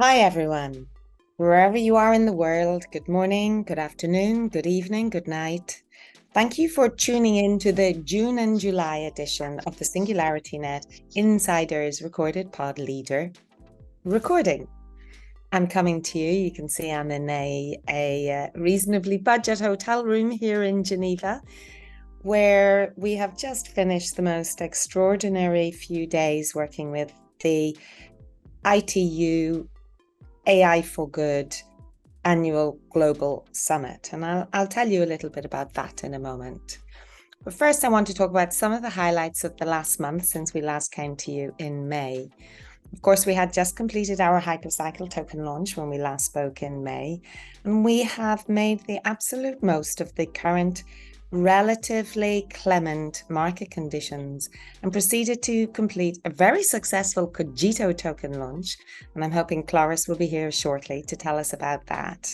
Hi, everyone. Wherever you are in the world, good morning, good afternoon, good evening, good night. Thank you for tuning in to the June and July edition of the SingularityNET Insiders Recorded Pod Leader recording. I'm coming to you. You can see I'm in a reasonably budget hotel room here in Geneva, where we have just finished the most extraordinary few days working with the ITU AI for Good annual global summit. And I'll tell you a little bit about that in a moment. But first, I want to talk about some of the highlights of the last month since we last came to you in May. Of course, we had just completed our Hypercycle token launch when we last spoke in May, and we have made the absolute most of the current relatively clement market conditions and proceeded to complete a very successful Cito token launch. And I'm hoping Cloris will be here shortly to tell us about that.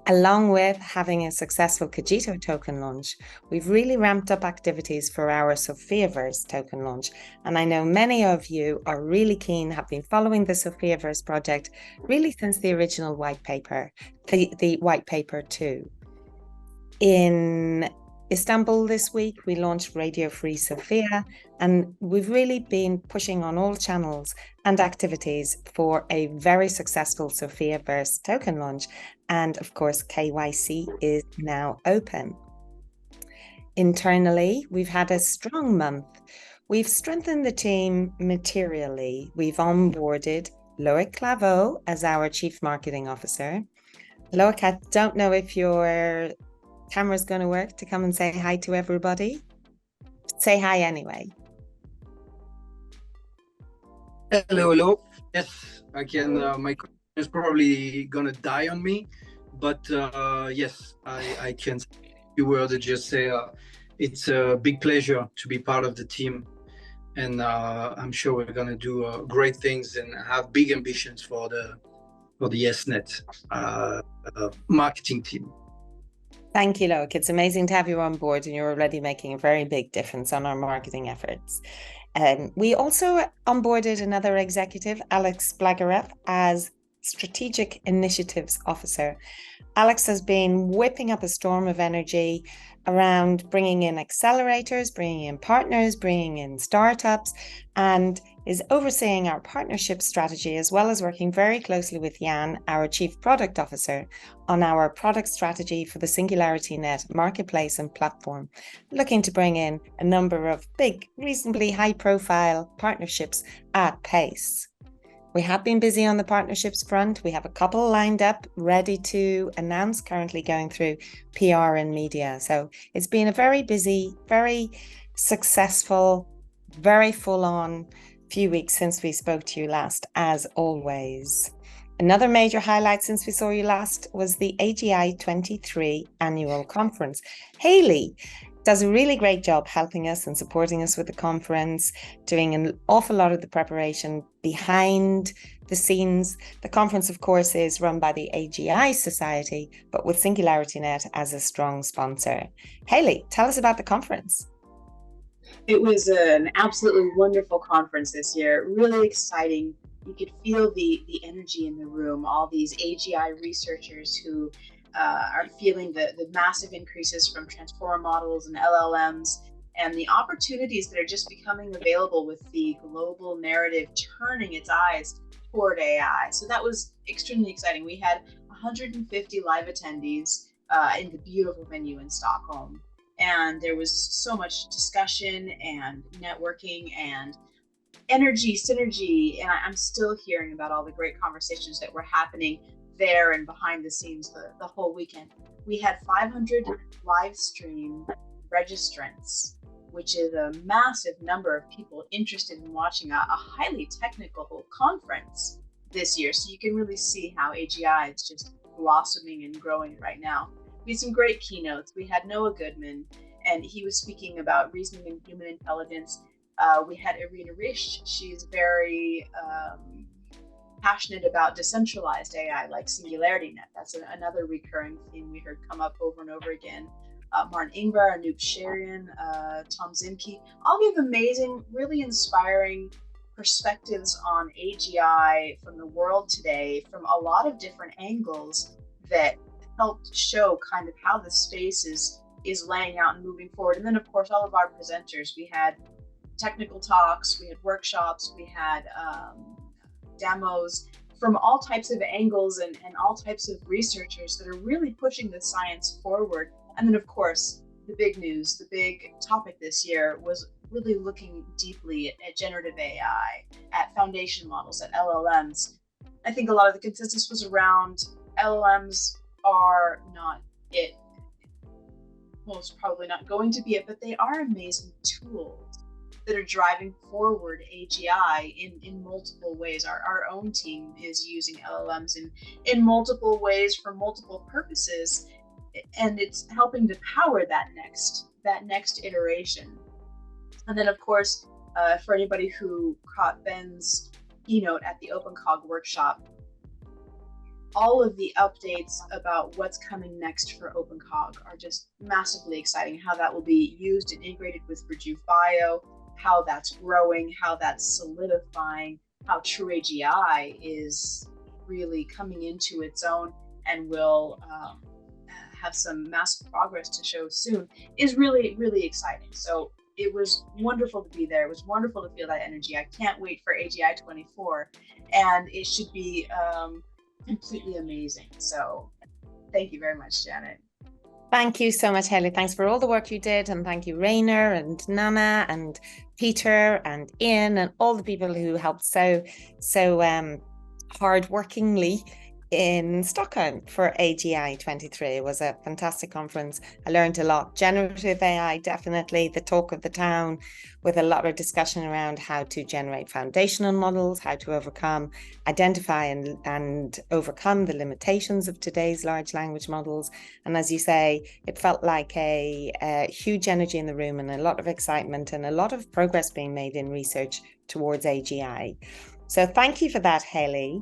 Along with having a successful Cito token launch, we've really ramped up activities for our Sophiaverse token launch. And I know many of you are really keen, have been following the Sophiaverse project really since the original white paper, the white paper 2. In Istanbul this week, we launched Radio Free Sophia, and we've really been pushing on all channels and activities for a very successful Sophiaverse token launch. And of course, KYC is now open. Internally, we've had a strong month. We've strengthened the team materially. We've onboarded Loic Claveau as our Chief Marketing Officer. Loic, I don't know if your camera's going to work to come and say hi to everybody. Say hi anyway. Hello. Yes, I can. My connection is probably gonna die on me, but yes, I can say a few words and just say it's a big pleasure to be part of the team, and I'm sure we're gonna do great things and have big ambitions for the SNET marketing team. Thank you, Loic. It's amazing to have you on board, and you're already making a very big difference on our marketing efforts. We also onboarded another executive, Alex Blagarev, as Strategic Initiatives Officer. Alex has been whipping up a storm of energy around bringing in accelerators, bringing in partners, bringing in startups, and is overseeing our partnership strategy, as well as working very closely with Jan, our Chief Product Officer, on our product strategy for the SingularityNET marketplace and platform, looking to bring in a number of big, reasonably high-profile partnerships at pace. We have been busy on the partnerships front. We have a couple lined up, ready to announce, currently going through PR and media. So it's been a very busy, very successful, very full-on few weeks since we spoke to you last, as always. Another major highlight since we saw you last was the AGI 23 annual conference. Hayley does a really great job helping us and supporting us with the conference, doing an awful lot of the preparation behind the scenes. The conference, of course, is run by the AGI Society, but with SingularityNET as a strong sponsor. Hayley, tell us about the conference. It was an absolutely wonderful conference this year, really exciting. You could feel the energy in the room, all these AGI researchers who are feeling the massive increases from transformer models and LLMs, and the opportunities that are just becoming available with the global narrative turning its eyes toward AI. So that was extremely exciting. We had 150 live attendees in the beautiful venue in Stockholm. And there was so much discussion and networking and energy, synergy. And I'm still hearing about all the great conversations that were happening there and behind the scenes the whole weekend. We had 500 live stream registrants, which is a massive number of people interested in watching a highly technical conference this year. So you can really see how AGI is just blossoming and growing right now. We had some great keynotes. We had Noah Goodman, and he was speaking about reasoning and human intelligence. We had Irina Risch. She's very passionate about decentralized AI, like SingularityNET. That's another recurring theme we heard come up over and over again. Martin Ingvar, Anoop Sherian, Tom Zimke, all give amazing, really inspiring perspectives on AGI from the world today from a lot of different angles that helped show kind of how the space is laying out and moving forward. And then, of course, all of our presenters. We had technical talks, we had workshops, we had demos from all types of angles and all types of researchers that are really pushing the science forward. And then, of course, the big news, the big topic this year was really looking deeply at generative AI, at foundation models, at LLMs. I think a lot of the consensus was around LLMs are not it, most probably not going to be it, but they are amazing tools that are driving forward AGI in multiple ways. Our own team is using LLMs in multiple ways for multiple purposes, and it's helping to power that next iteration. And then, of course, for anybody who caught Ben's keynote at the OpenCog workshop, all of the updates about what's coming next for OpenCog are just massively exciting. How that will be used and integrated with Rejuve Bio, how that's growing, how that's solidifying, how true AGI is really coming into its own and will have some massive progress to show soon, is really, really exciting. So it was wonderful to be there. It was wonderful to feel that energy. I can't wait for AGI 24, and it should be completely amazing. So thank you very much, Janet. Thank you so much, Haley. Thanks for all the work you did. And thank you, Rainer and Nana and Peter and Ian and all the people who helped so hard-workingly in Stockholm for AGI 23. It was a fantastic conference. I learned a lot. Generative AI, definitely the talk of the town, with a lot of discussion around how to generate foundational models, how to identify and overcome the limitations of today's large language models. And as you say, it felt like a huge energy in the room and a lot of excitement and a lot of progress being made in research towards AGI. So thank you for that, Haley.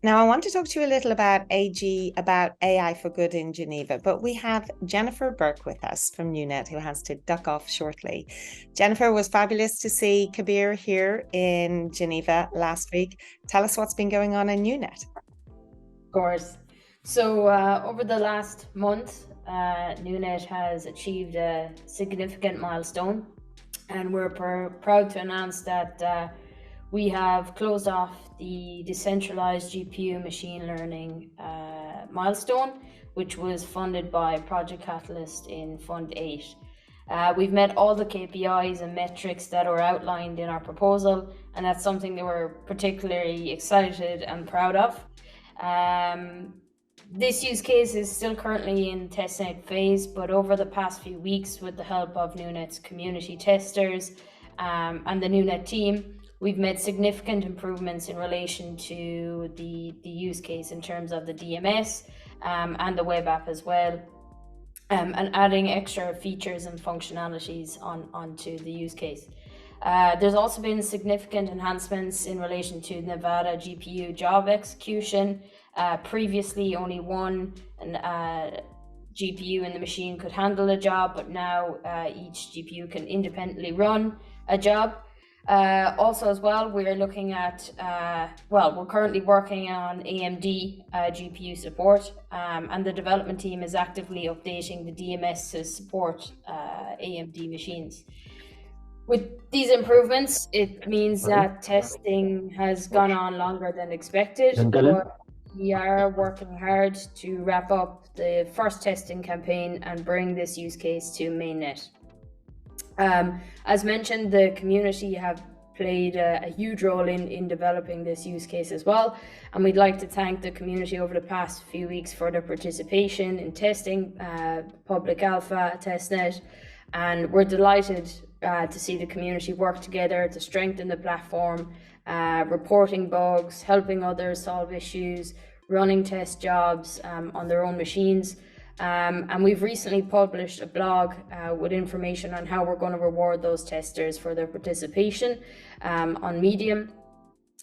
Now, I want to talk to you a little about AI for Good in Geneva, but we have Jennifer Burke with us from Nunet, who has to duck off shortly. Jennifer, was fabulous to see Kabir here in Geneva last week. Tell us what's been going on in Nunet. Of course. So over the last month, Nunet has achieved a significant milestone, and we're proud to announce that we have closed off the decentralized GPU machine learning milestone, which was funded by Project Catalyst in Fund 8. We've met all the KPIs and metrics that are outlined in our proposal, and that's something that we're particularly excited and proud of. This use case is still currently in testnet phase, but over the past few weeks, with the help of Nunet's community testers and the Nunet team, we've made significant improvements in relation to the use case in terms of the DMS and the web app as well, and adding extra features and functionalities onto the use case. There's also been significant enhancements in relation to Nevada GPU job execution. Previously, only one GPU in the machine could handle a job, but now each GPU can independently run a job. Also as well, we're looking at, we're currently working on AMD GPU support, and the development team is actively updating the DMS to support AMD machines. With these improvements, it means that testing has gone on longer than expected, but we are working hard to wrap up the first testing campaign and bring this use case to mainnet. As mentioned, the community have played a huge role in developing this use case as well, and we'd like to thank the community over the past few weeks for their participation in testing public alpha testnet, and we're delighted to see the community work together to strengthen the platform, reporting bugs, helping others solve issues, running test jobs on their own machines. And we've recently published a blog with information on how we're going to reward those testers for their participation on Medium.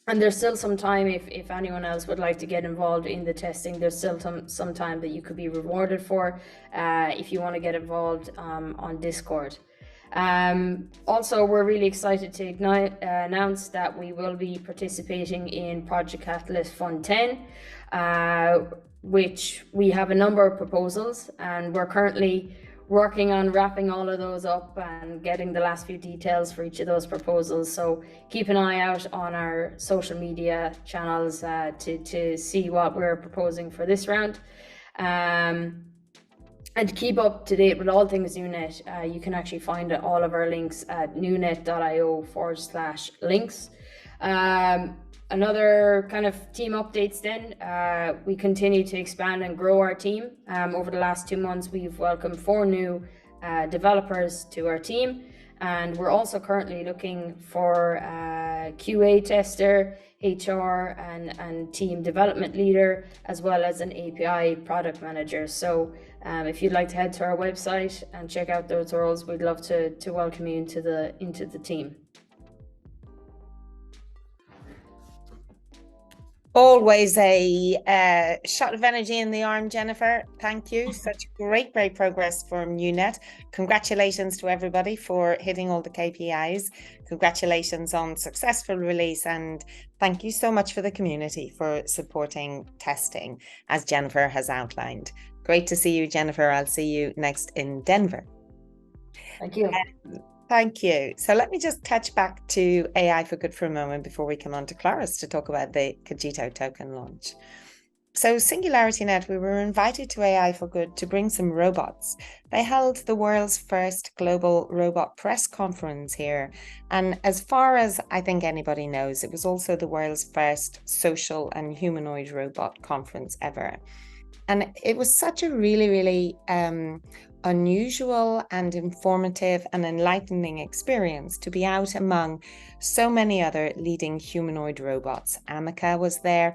And there's still some time, if anyone else would like to get involved in the testing, there's still some time that you could be rewarded for if you want to get involved on Discord. Also, we're really excited to announce that we will be participating in Project Catalyst Fund 10, which we have a number of proposals, and we're currently working on wrapping all of those up and getting the last few details for each of those proposals. So keep an eye out on our social media channels to see what we're proposing for this round. And to keep up to date with all things Nunet, you can actually find all of our links at nunet.io/links. Another kind of team updates then, we continue to expand and grow our team. Over the last 2 months, we've welcomed 4 new developers to our team, and we're also currently looking for a QA tester, HR and team development leader, as well as an API product manager. So if you'd like to head to our website and check out those roles, we'd love to welcome you into the team. Always a shot of energy in the arm, Jennifer. Thank you. Such great progress from Nunet. Congratulations to everybody for hitting all the KPIs. Congratulations on successful release, and thank you so much for the community for supporting testing, as Jennifer has outlined. Great to see you, Jennifer. I'll see you next in Denver. Thank you. Thank you. So let me just touch back to AI for Good for a moment before we come on to Claris to talk about the Cito token launch. So SingularityNET, we were invited to AI for Good to bring some robots. They held the world's first global robot press conference here. And as far as I think anybody knows, it was also the world's first social and humanoid robot conference ever. And it was such a really unusual and informative and enlightening experience to be out among so many other leading humanoid robots. Amica was there,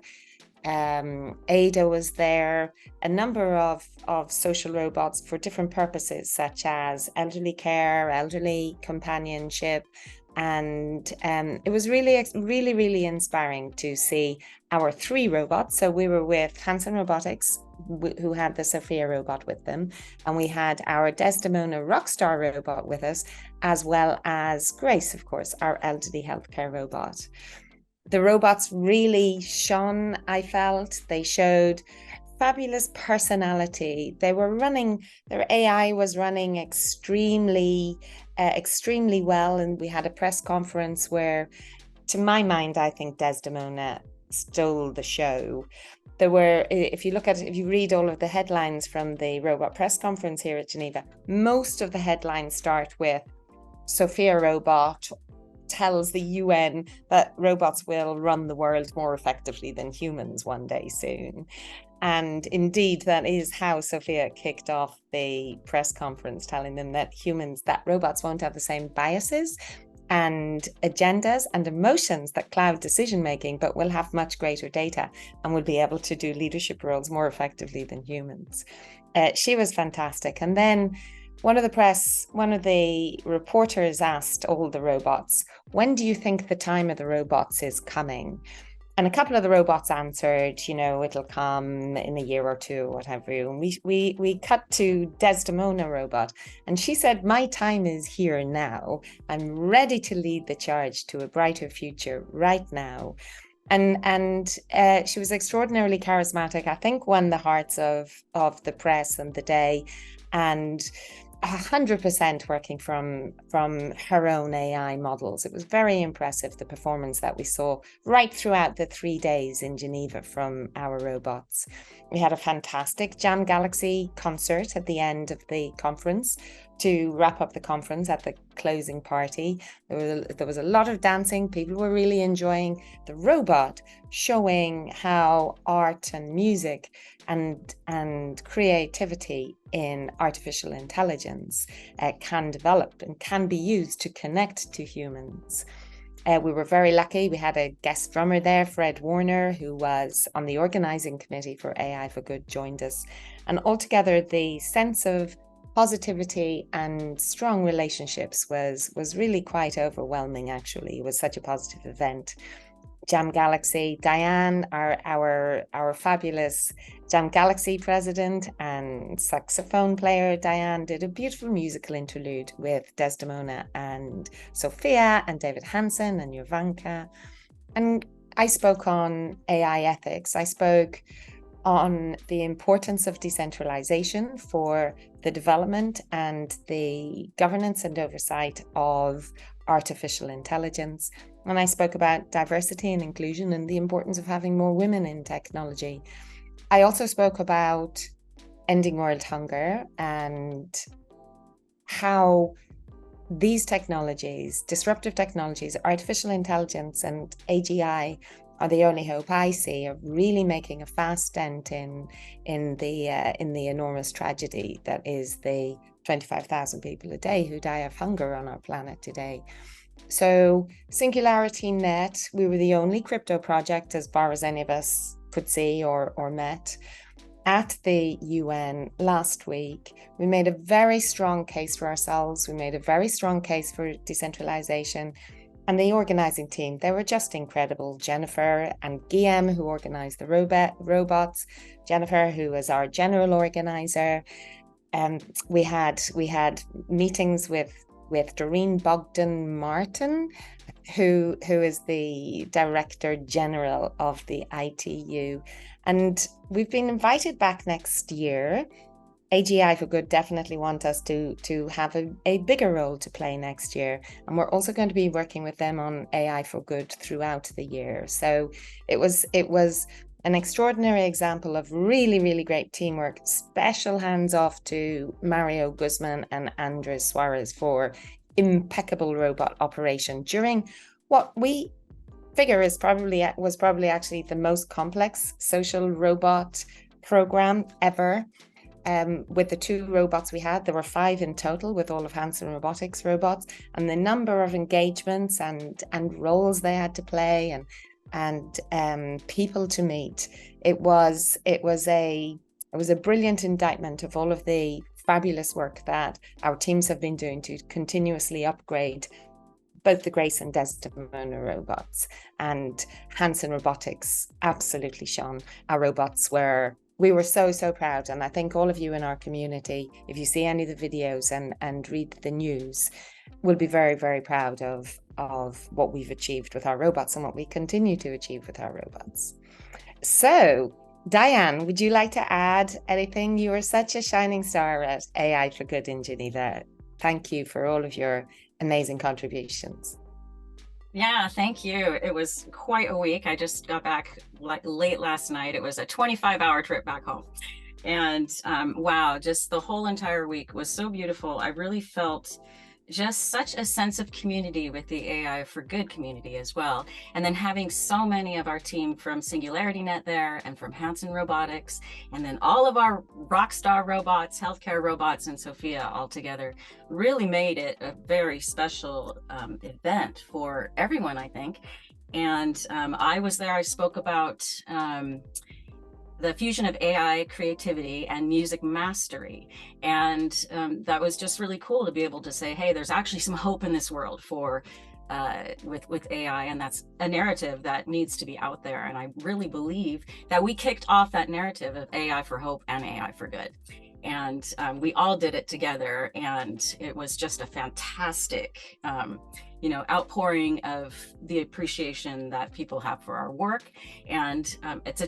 Ada was there, a number of social robots for different purposes, such as elderly care, elderly companionship. And it was really inspiring to see our 3 robots. So we were with Hanson Robotics, who had the Sophia robot with them, and we had our Desdemona Rockstar robot with us, as well as Grace, of course, our elderly healthcare robot. The robots really shone, I felt. They showed fabulous personality. They were running, their AI was running extremely well, and we had a press conference where, to my mind, I think Desdemona stole the show. There were, if you read all of the headlines from the robot press conference here at Geneva, most of the headlines start with Sophia robot tells the UN that robots will run the world more effectively than humans one day soon. And indeed, that is how Sophia kicked off the press conference, telling them that robots won't have the same biases and agendas and emotions that cloud decision making, but will have much greater data and will be able to do leadership roles more effectively than humans. She was fantastic. And then one of the reporters asked all the robots, when do you think the time of the robots is coming? And a couple of the robots answered, it'll come in a year or 2 or whatever. And we cut to Desdemona robot, and she said, my time is here now. I'm ready to lead the charge to a brighter future right now. And she was extraordinarily charismatic. I think won the hearts of the press and the day, and 100% working from her own AI models. It was very impressive, the performance that we saw right throughout the 3 days in Geneva from our robots. We had a fantastic Jam Galaxy concert at the end of the conference to wrap up the conference at the closing party. There was a lot of dancing. People were really enjoying the robot, showing how art and music and creativity in artificial intelligence can develop and can be used to connect to humans. We were very lucky. We had a guest drummer there, Fred Warner, who was on the organizing committee for AI for Good, joined us. And altogether, the sense of positivity and strong relationships was really quite overwhelming, actually. It was such a positive event. Jam Galaxy. Diane, our fabulous Jam Galaxy president and saxophone player, Diane did a beautiful musical interlude with Desdemona and Sophia and David Hansen and Jovanka. And I spoke on AI ethics. I spoke on the importance of decentralization for the development and the governance and oversight of artificial intelligence. And I spoke about diversity and inclusion and the importance of having more women in technology. I also spoke about ending world hunger and how these technologies, disruptive technologies, artificial intelligence and AGI are the only hope I see of really making a fast dent in the enormous tragedy that is the 25,000 people a day who die of hunger on our planet today. So SingularityNET, we were the only crypto project, as far as any of us could see or met, at the UN last week. We made a very strong case for ourselves. We made a very strong case for decentralization. And the organizing team, they were just incredible. Jennifer and Guillaume, who organized the robots, Jennifer, who was our general organizer. We had meetings with Doreen Bogdan Martin, who is the Director General of the ITU. And we've been invited back next year. AGI for Good definitely want us to have a bigger role to play next year. And we're also going to be working with them on AI for Good throughout the year. So it was an extraordinary example of really, really great teamwork. Special hands off to Mario Guzman and Andres Suarez for impeccable robot operation during what we figure was probably actually the most complex social robot program ever. With the 2 robots we had, there were 5 in total with all of Hanson Robotics robots, and the number of engagements and roles they had to play and people to meet. It was a brilliant indictment of all of the fabulous work that our teams have been doing to continuously upgrade both the Grace and Desdemona robots. And Hanson Robotics absolutely shone. Our robots we were so proud. And I think all of you in our community, if you see any of the videos and read the news, will be very, very proud of what we've achieved with our robots and what we continue to achieve with our robots. So, Diane, would you like to add anything? You were such a shining star at AI for Good in Geneva. Thank you for all of your amazing contributions. Yeah, thank you. It was quite a week. I just got back late last night. It was a 25-hour trip back home. And wow, just the whole entire week was so beautiful. I really felt just such a sense of community with the AI for Good community as well. And then having so many of our team from SingularityNET there and from Hanson Robotics, and then all of our rockstar robots, healthcare robots, and Sophia all together really made it a very special event for everyone, I think. And I was there, I spoke about the fusion of AI creativity and music mastery. And that was just really cool to be able to say, hey, there's actually some hope in this world for with AI, and that's a narrative that needs to be out there. And I really believe that we kicked off that narrative of AI for hope and AI for good. And we all did it together, and it was just a fantastic outpouring of the appreciation that people have for our work. And it's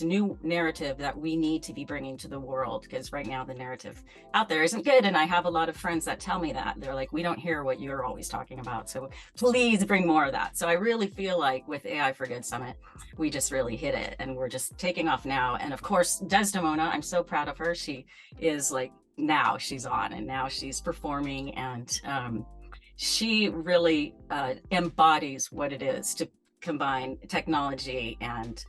a new narrative that we need to be bringing to the world, because right now the narrative out there isn't good. And I have a lot of friends that tell me that. They're like, we don't hear what you're always talking about, so please bring more of that. So I really feel like with AI for Good Summit, we just really hit it, and we're just taking off now. And of course, Desdemona, I'm so proud of her. She is like, now she's on, and now she's performing, and she really embodies what it is to combine technology and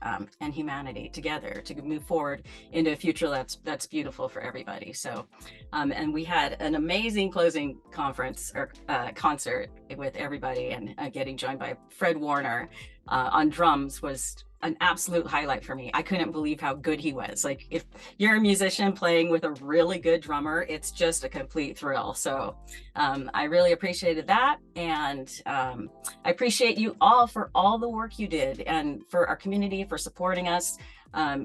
humanity together to move forward into a future that's beautiful for everybody. So, and we had an amazing closing conference or concert with everybody, and getting joined by Fred Warner, on drums was an absolute highlight for me. I couldn't believe how good he was. Like, if you're a musician playing with a really good drummer, it's just a complete thrill. So I really appreciated that. And I appreciate you all for all the work you did, and for our community for supporting us.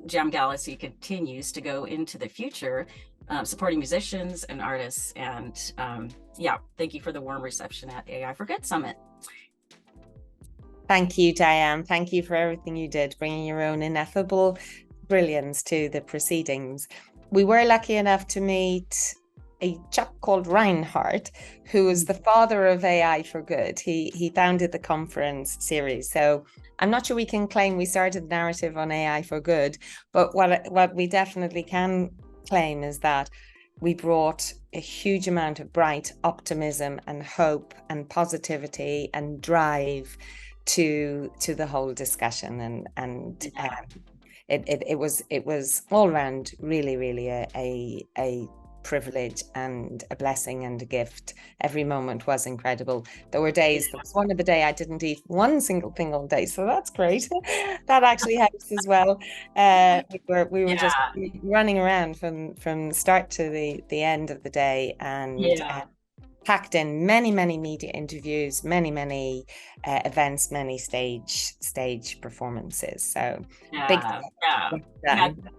Jam Galaxy continues to go into the future, supporting musicians and artists. And yeah, thank you for the warm reception at AI for Good Summit. Thank you, Diane. Thank you for everything you did, bringing your own ineffable brilliance to the proceedings. We were lucky enough to meet a chap called Reinhardt, who is the father of AI for Good. He founded the conference series. So I'm not sure we can claim we started the narrative on AI for Good, but what we definitely can claim is that we brought a huge amount of bright optimism and hope and positivity and drive to the whole discussion, and it was all around really a privilege and a blessing and a gift. Every moment was incredible. There were days, there was one of the day I didn't eat one single thing all day, so that's great. That actually helps as well. We were just running around from start to the end of the day, and packed in many media interviews, many events, many stage performances. So big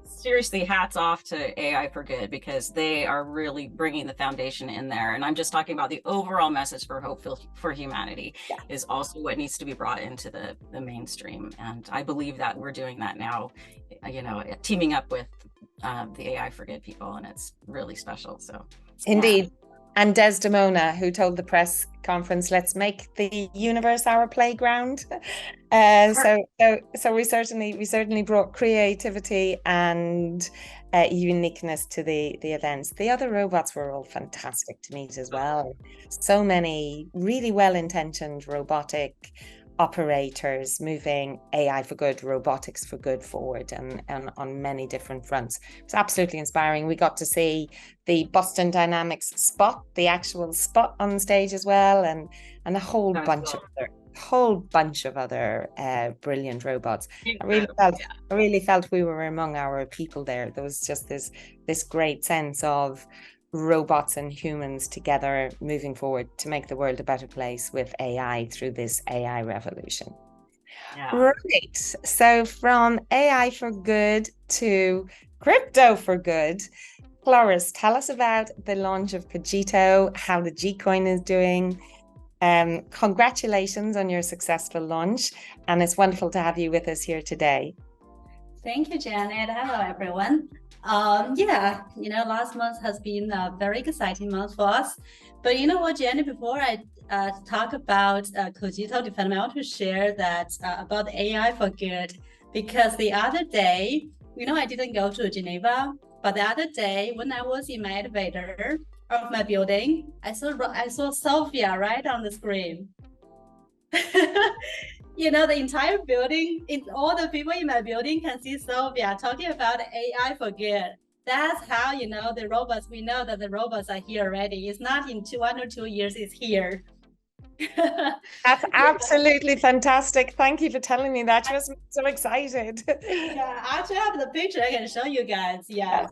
seriously, hats off to AI for Good, because they are really bringing the foundation in there. And I'm just talking about the overall message for hope for humanity is also what needs to be brought into the mainstream. And I believe that we're doing that now, you know, teaming up with the AI for Good people, and it's really special. So indeed. And Desdemona, who told the press conference, "Let's make the universe our playground." So we certainly brought creativity and uniqueness to the events. The other robots were all fantastic to meet as well. So many really well-intentioned robotic operators moving AI for good, robotics for good forward, and on many different fronts. It's absolutely inspiring. We got to see the Boston Dynamics spot, the actual spot on stage as well, and a whole bunch of other brilliant robots. I really felt we were among our people there. There was just this great sense of robots and humans together moving forward to make the world a better place with AI through this AI revolution. Right. So from AI for good to crypto for good, Cloris, tell us about the launch of Cito, how the Gcoin is doing. Congratulations on your successful launch, and it's wonderful to have you with us here today. Thank you, Janet. Hello, everyone. Yeah, you know, last month has been a very exciting month for us. But you know what, Janet, before I talk about Cito development, I want to share that about AI for good, because the other day, you know, I didn't go to Geneva, but the other day when I was in my elevator of my building, I saw Sophia right on the screen. You know, the entire building, all the people in my building can see Sophia talking about AI for good. That's how, you know, the robots, we know that the robots are here already. It's not in 1 or 2 years, it's here. That's absolutely fantastic. Thank you for telling me that. You must be so excited. Yeah, I actually have the picture I can show you guys. Yeah.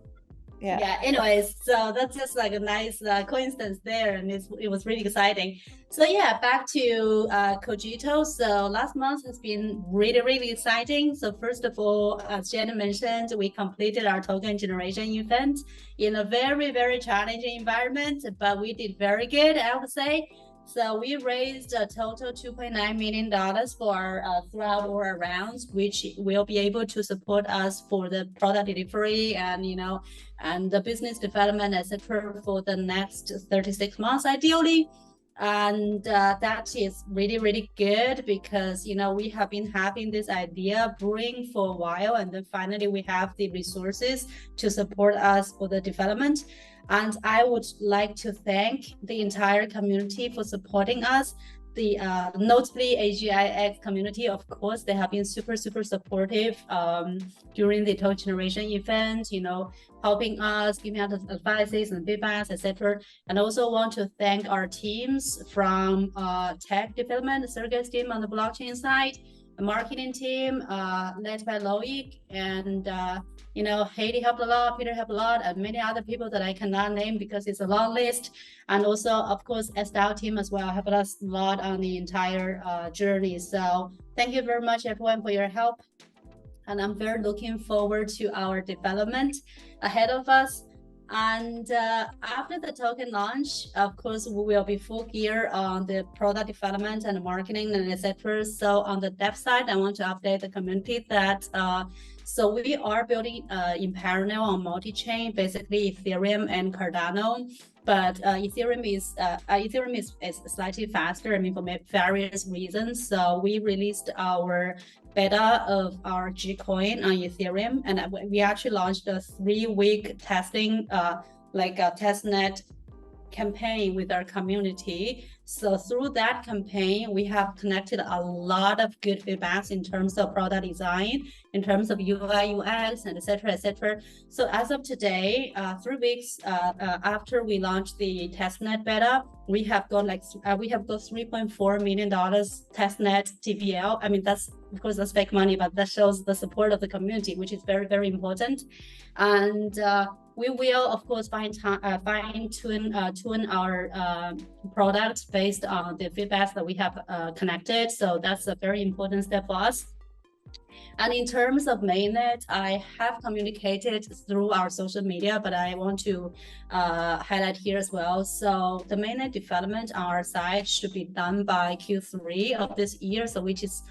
Anyways, so that's just like a nice coincidence there, and it was really exciting. So yeah, back to Cito. So last month has been really exciting. So first of all, as Jenna mentioned, we completed our token generation event in a very challenging environment, but we did very good, I would say. So we raised a total $2.9 million for throughout all our rounds, which will be able to support us for the product delivery and, you know, and the business development, etc., for the next 36 months, ideally. And that is really good, because, you know, we have been having this idea brewing for a while, and then finally we have the resources to support us for the development. And I would like to thank the entire community for supporting us. The notably AGI community, of course, they have been super supportive during the token generation event. You know, helping us, giving us advices and feedbacks, etc. And also want to thank our teams from tech development, the circuits team on the blockchain side, the marketing team led by Loic, and Haiti helped a lot, Peter helped a lot, and many other people that I cannot name because it's a long list. And also, of course, SDAO team as well helped us a lot on the entire journey. So thank you very much, everyone, for your help. And I'm very looking forward to our development ahead of us. And after the token launch, of course, we will be full gear on the product development and marketing and etc. So on the dev side, I want to update the community that so we are building in parallel on multi-chain, basically Ethereum and Cardano. But Ethereum is slightly faster, I mean, for various reasons. So we released our beta of our Gcoin on Ethereum, and we actually launched a 3-week testing, like a testnet campaign with our community. So through that campaign, we have connected a lot of good feedbacks in terms of product design, in terms of UI, UX, and etc., etc. So as of today, 3 weeks after we launched the testnet beta, we have got $3.4 million testnet TVL. I mean, that's, of course, that's fake money, but that shows the support of the community, which is very, very important. And we will, of course, fine-tune our products based on the feedbacks that we have connected. So that's a very important step for us. And in terms of mainnet, I have communicated through our social media, but I want to highlight here as well. So the mainnet development on our side should be done by Q3 of this year, so which is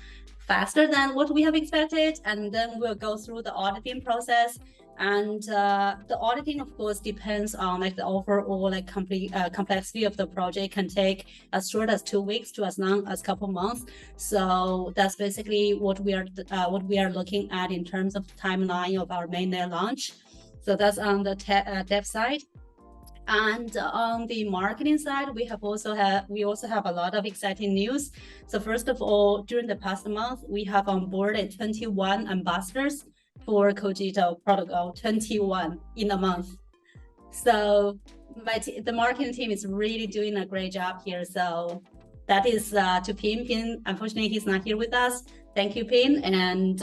faster than what we have expected. And then we'll go through the auditing process. And the auditing, of course, depends on like the overall like complexity of the project. Can take as short as 2 weeks to as long as a couple months. So that's basically what we are looking at in terms of the timeline of our mainnet launch. So that's on the dev side. And on the marketing side, we also have a lot of exciting news. So first of all, during the past month, we have onboarded 21 ambassadors for Cito protocol, 21 in a month. So the marketing team is really doing a great job here. So that is to Pin. Pin, unfortunately, he's not here with us. Thank you, Pin. And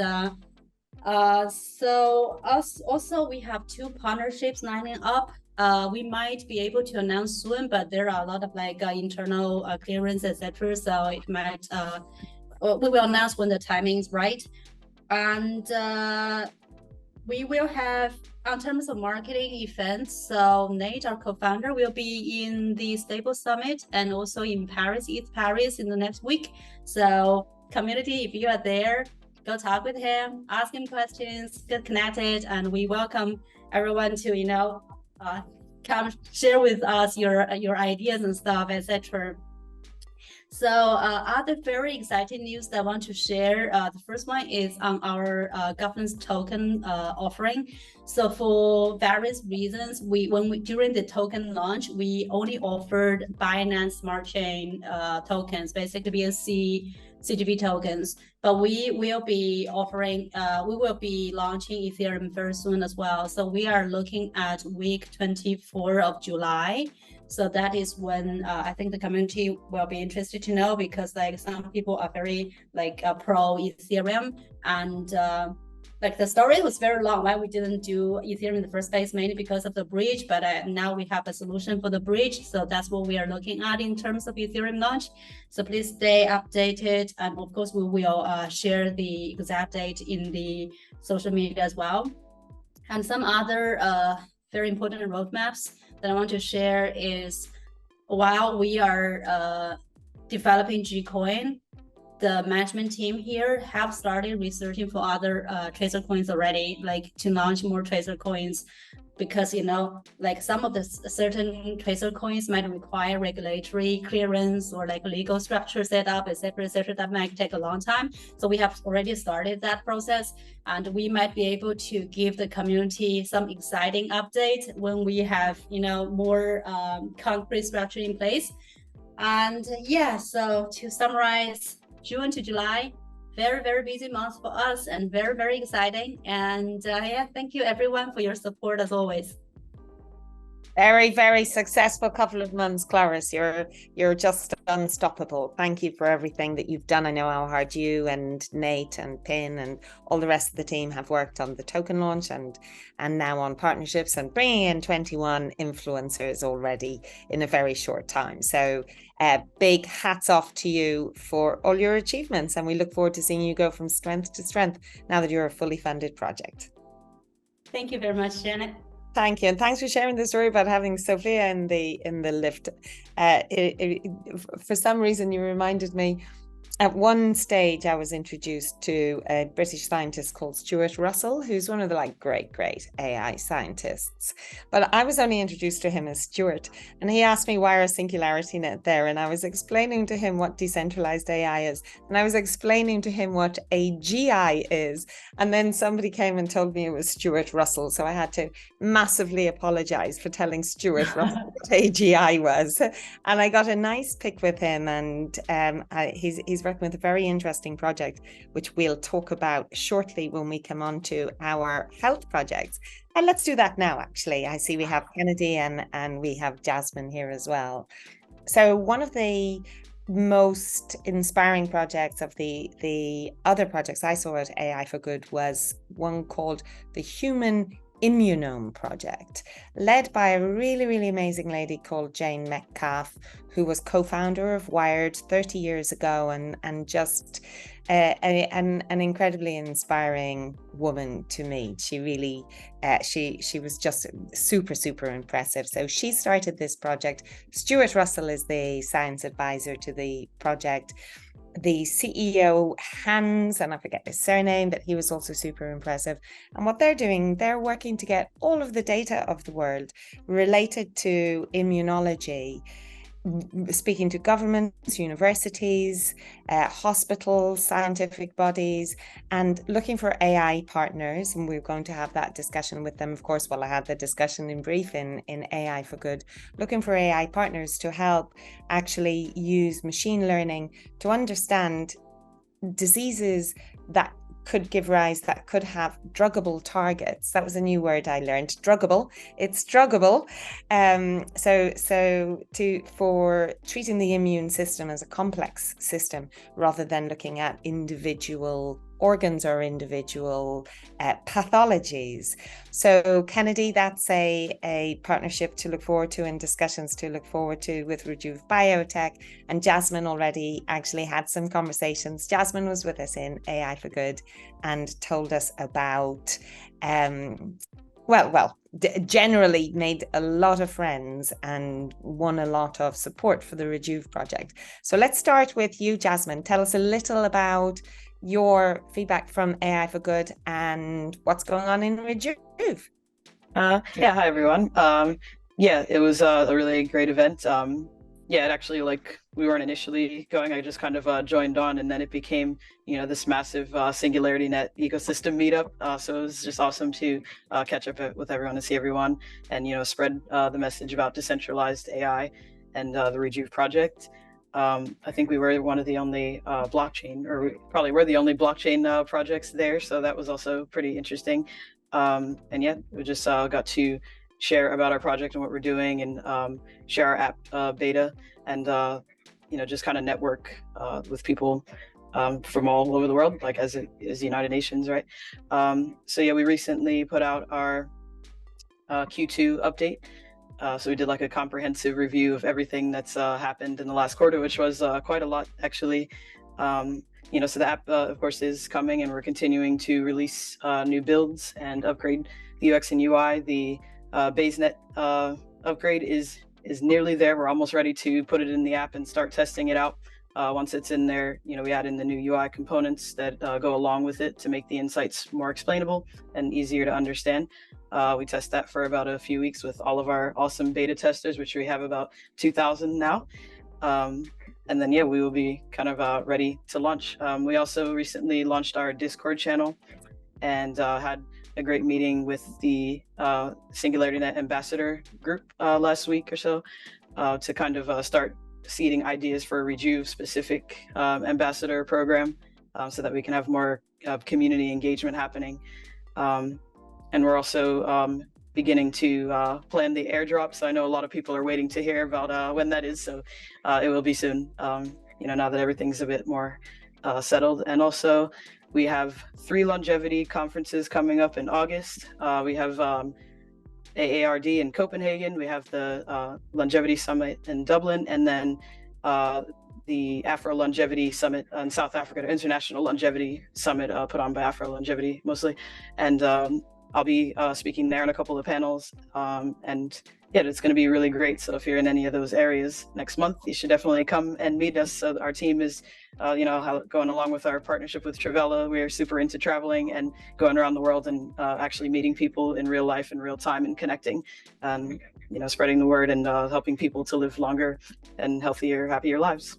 so also we have 2 partnerships lining up. We might be able to announce soon, but there are a lot of like internal clearance, etc. So it might we will announce when the timing is right. And we will have, in terms of marketing events, so Nate, our co-founder, will be in the Stable Summit and also in Paris, East Paris in the next week. So community, if you are there, go talk with him, ask him questions, get connected, and we welcome everyone to, come share with us your ideas and stuff, etc. So other very exciting news that I want to share. The first one is on our governance token offering. So for various reasons, during the token launch, we only offered Binance Smart Chain tokens, basically BSC CGV tokens. But we will be launching Ethereum very soon as well. So we are looking at week 24 of July. So that is when I think the community will be interested to know, because like some people are very like pro Ethereum, and like the story was very long why we didn't do Ethereum in the first place, mainly because of the bridge. But now we have a solution for the bridge, so that's what we are looking at in terms of Ethereum launch. So please stay updated, and of course we will share the exact date in the social media as well. And some other very important roadmaps that I want to share is, while we are developing Gcoin, the management team here have started researching for other tracer coins already, like to launch more tracer coins, because like some of the certain tracer coins might require regulatory clearance or like legal structure setup, etc., that might take a long time. So we have already started that process, and we might be able to give the community some exciting update when we have more concrete structure in place. And yeah, so to summarize, June to July, very busy month for us and very exciting. And yeah, thank you everyone for your support as always. Very successful couple of months, Clarice. You're just unstoppable. Thank you for everything that you've done. I know how hard you and Nate and Pin and all the rest of the team have worked on the token launch and now on partnerships and bringing in 21 influencers already in a very short time. So big hats off to you for all your achievements, and we look forward to seeing you go from strength to strength now that you're a fully funded project. Thank you very much, Janet. Thank you, and thanks for sharing the story about having Sophia in the lift. For some reason, you reminded me. At one stage, I was introduced to a British scientist called Stuart Russell, who's one of the great AI scientists. But I was only introduced to him as Stuart, and he asked me why are SingularityNET there, and I was explaining to him what decentralized AI is, and I was explaining to him what AGI is, and then somebody came and told me it was Stuart Russell, so I had to massively apologize for telling Stuart Russell what AGI was, and I got a nice pic with him, and he's working with a very interesting project, which we'll talk about shortly when we come on to our health projects. And let's do that now, actually. I see we have Kennedy and we have Jasmine here as well. So one of the most inspiring projects of the other projects I saw at AI for Good was one called the Human Immunome Project, led by a really amazing lady called Jane Metcalf, who was co-founder of Wired 30 years ago, and just an incredibly inspiring woman to meet. She really she was just super impressive. So she started this project. Stuart Russell is the science advisor to the project. The CEO, Hans, and I forget his surname, but he was also super impressive. And what they're doing, they're working to get all of the data of the world related to immunology, speaking to governments, universities, hospitals, scientific bodies, and looking for AI partners. And we're going to have that discussion with them. Of course, well, I had the discussion in brief in AI for Good, looking for AI partners to help actually use machine learning to understand diseases that could give rise, that could have druggable targets. That was a new word I learned, druggable. It's druggable. For treating the immune system as a complex system rather than looking at individual organs or individual pathologies. So Kennedy, that's a partnership to look forward to and discussions to look forward to with Rejuve Biotech. And Jasmine already actually had some conversations. Jasmine was with us in AI for Good and told us about, generally made a lot of friends and won a lot of support for the Rejuve project. So let's start with you, Jasmine. Tell us a little about your feedback from AI for Good and what's going on in Rejuve. Hi everyone. It was a really great event. It actually, we weren't initially going, I just kind of joined on, and then it became, this massive SingularityNET Ecosystem meetup. So it was just awesome to catch up with everyone and see everyone and, spread the message about decentralized AI and the Rejuve project. I think we were one of the only blockchain, or we probably were the only blockchain projects there. So that was also pretty interesting. We just got to share about our project and what we're doing, and share our app beta, and just kind of network with people from all over the world, like as it is the United Nations, right? We recently put out our Q2 update. So we did a comprehensive review of everything that's happened in the last quarter, which was quite a lot, actually. So the app, of course, is coming, and we're continuing to release new builds and upgrade the UX and UI. The BaseNet upgrade is nearly there. We're almost ready to put it in the app and start testing it out. Once it's in there, we add in the new UI components that go along with it to make the insights more explainable and easier to understand. We test that for about a few weeks with all of our awesome beta testers, which we have about 2,000 now. And then, we will be kind of ready to launch. We also recently launched our Discord channel and had a great meeting with the SingularityNet ambassador group last week or so to kind of start seeding ideas for a Rejuve specific ambassador program. so that we can have more community engagement happening. And we're also beginning to plan the airdrop. So I know a lot of people are waiting to hear about when that is. So it will be soon, now that everything's a bit more settled. And also we have 3 longevity conferences coming up in August. We have AARD in Copenhagen. We have the Longevity Summit in Dublin, and then the Afro Longevity Summit in South Africa, the International Longevity Summit put on by Afro Longevity mostly. And I'll be speaking there in a couple of panels. And yeah, it's going to be really great. So if you're in any of those areas next month, you should definitely come and meet us. So our team is, going along with our partnership with Travella. We're super into traveling and going around the world and actually meeting people in real life in real time and connecting, spreading the word and helping people to live longer and healthier, happier lives.